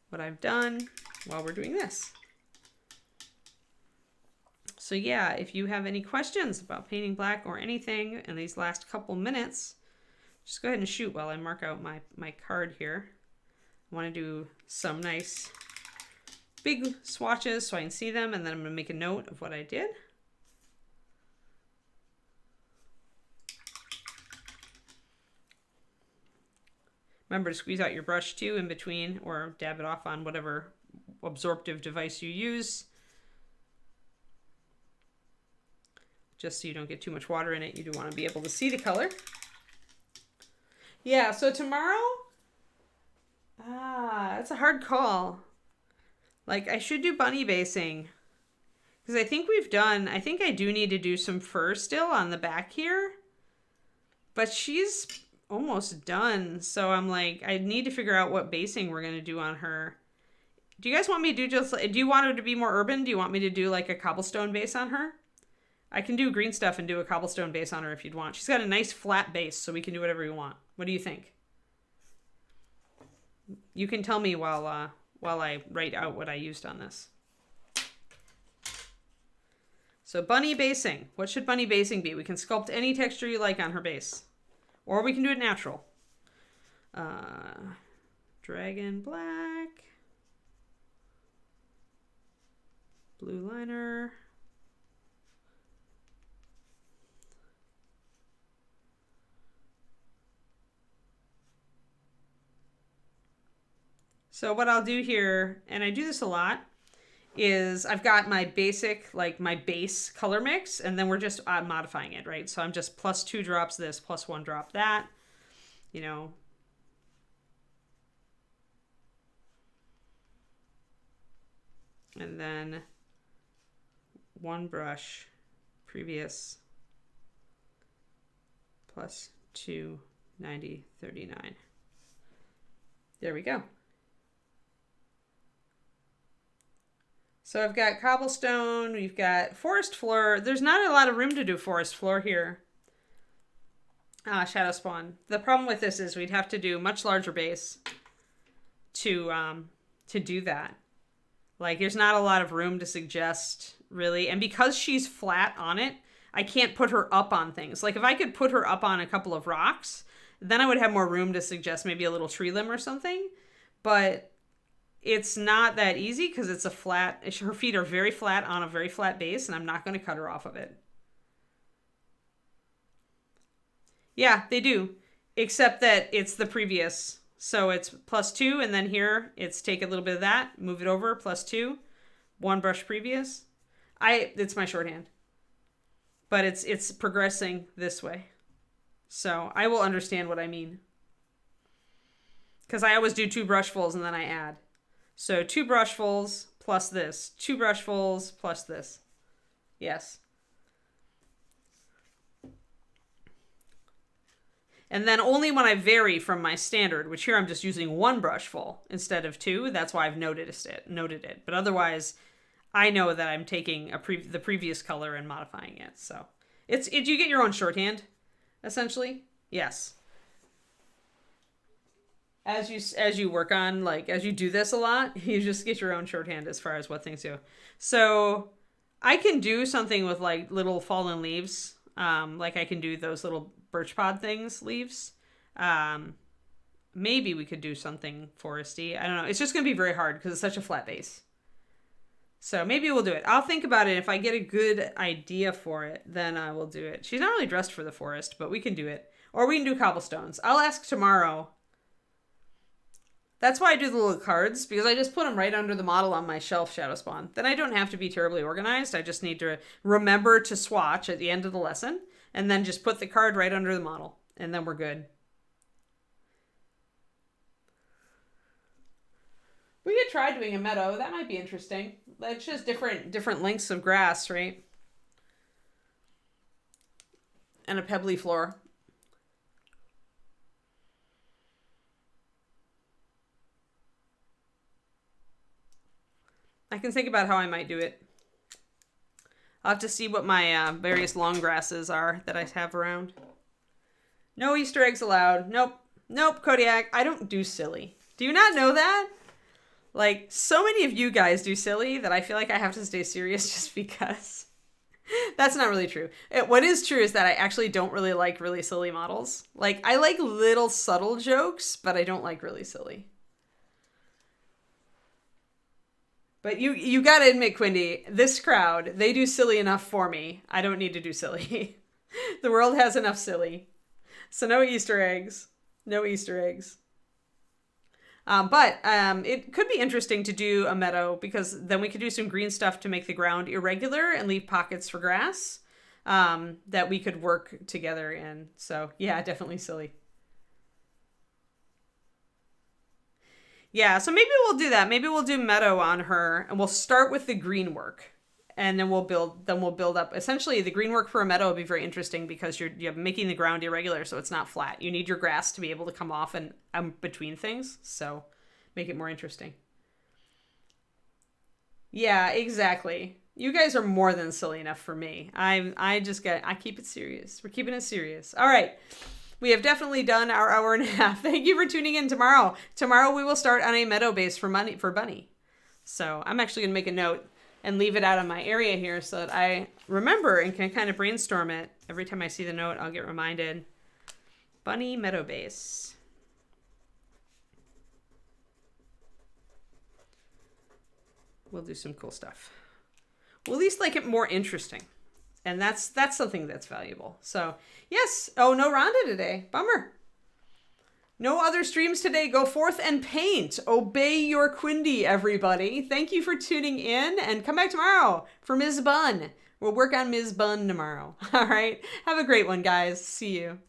what I've done while we're doing this. So yeah, if you have any questions about painting black or anything in these last couple minutes, just go ahead and shoot while I mark out my card here. I want to do some nice big swatches so I can see them, and then I'm going to make a note of what I did. Remember to squeeze out your brush too in between, or dab it off on whatever absorptive device you use. Just so you don't get too much water in it. You do want to be able to see the color. Yeah, so tomorrow, that's a hard call. Like, I should do bunny basing. Because I think I do need to do some fur still on the back here. But she's almost done. So I'm like, I need to figure out what basing we're going to do on her. Do you guys want me to do you want her to be more urban? Do you want me to do like a cobblestone base on her? I can do green stuff and do a cobblestone base on her if you'd want. She's got a nice flat base, so we can do whatever you want. What do you think? You can tell me while I write out what I used on this. So bunny basing. What should bunny basing be? We can sculpt any texture you like on her base. Or we can do it natural. Dragon black. Blue liner. So what I'll do here, and I do this a lot, is I've got my basic, like my base color mix, and then we're just modifying it, right? So I'm just plus 2 drops this, plus 1 drop that, you know. And then 1 brush previous plus 2 90 39. There we go. So I've got cobblestone, we've got forest floor. There's not a lot of room to do forest floor here. Shadow spawn. The problem with this is we'd have to do much larger base to do that. Like, there's not a lot of room to suggest, really. And because she's flat on it, I can't put her up on things. Like, if I could put her up on a couple of rocks, then I would have more room to suggest maybe a little tree limb or something. But it's not that easy because it's a flat, her feet are very flat on a very flat base, and I'm not going to cut her off of it. Yeah, they do, except that it's the previous. So it's plus 2, and then here it's take a little bit of that, move it over, plus 2, 1 brush previous. It's my shorthand, but it's progressing this way. So I will understand what I mean, because I always do 2 brushfuls and then I add. So 2 brushfuls plus this, 2 brushfuls plus this. Yes. And then only when I vary from my standard, which here I'm just using 1 brushful instead of 2. That's why I've noted it. But otherwise, I know that I'm taking the previous color and modifying it. So you get your own shorthand, essentially. Yes. As you work on, like, as you do this a lot, you just get your own shorthand as far as what things do. So I can do something with like little fallen leaves. Like I can do those little birch pod leaves. Maybe we could do something foresty. I don't know. It's just going to be very hard because it's such a flat base. So maybe we'll do it. I'll think about it. If I get a good idea for it, then I will do it. She's not really dressed for the forest, but we can do it. Or we can do cobblestones. I'll ask tomorrow. That's why I do the little cards, because I just put them right under the model on my shelf, Shadow Spawn. Then I don't have to be terribly organized. I just need to remember to swatch at the end of the lesson, and then just put the card right under the model, and then we're good. We could try doing a meadow. That might be interesting. It's just different lengths of grass, right? And a pebbly floor. I can think about how I might do it. I'll have to see what my various long grasses are that I have around. No Easter eggs allowed. Nope, Kodiak. I don't do silly. Do you not know that? Like, so many of you guys do silly that I feel like I have to stay serious just because. That's not really true. What is true is that I actually don't really like really silly models. Like, I like little subtle jokes, but I don't like really silly. But you gotta admit, Quindy, this crowd, they do silly enough for me. I don't need to do silly. The world has enough silly. So no Easter eggs. No Easter eggs. But it could be interesting to do a meadow, because then we could do some green stuff to make the ground irregular and leave pockets for grass that we could work together in. So yeah, definitely silly. Yeah, so maybe we'll do that. Maybe we'll do meadow on her, and we'll start with the green work, and then we'll build up. Essentially, the green work for a meadow will be very interesting because you're making the ground irregular, so it's not flat. You need your grass to be able to come off and between things, so make it more interesting. Yeah, exactly. You guys are more than silly enough for me. I keep it serious. We're keeping it serious. All right. We have definitely done our hour and a half. Thank you for tuning in tomorrow. Tomorrow we will start on a meadow base for Bunny. So I'm actually going to make a note and leave it out on my area here so that I remember and can kind of brainstorm it. Every time I see the note, I'll get reminded. Bunny meadow base. We'll do some cool stuff. We'll at least make it more interesting. And that's something that's valuable. So, yes. Oh, no Rhonda today. Bummer. No other streams today. Go forth and paint. Obey your Quindy, everybody. Thank you for tuning in, and come back tomorrow for Ms. Bun. We'll work on Ms. Bun tomorrow. All right. Have a great one, guys. See you.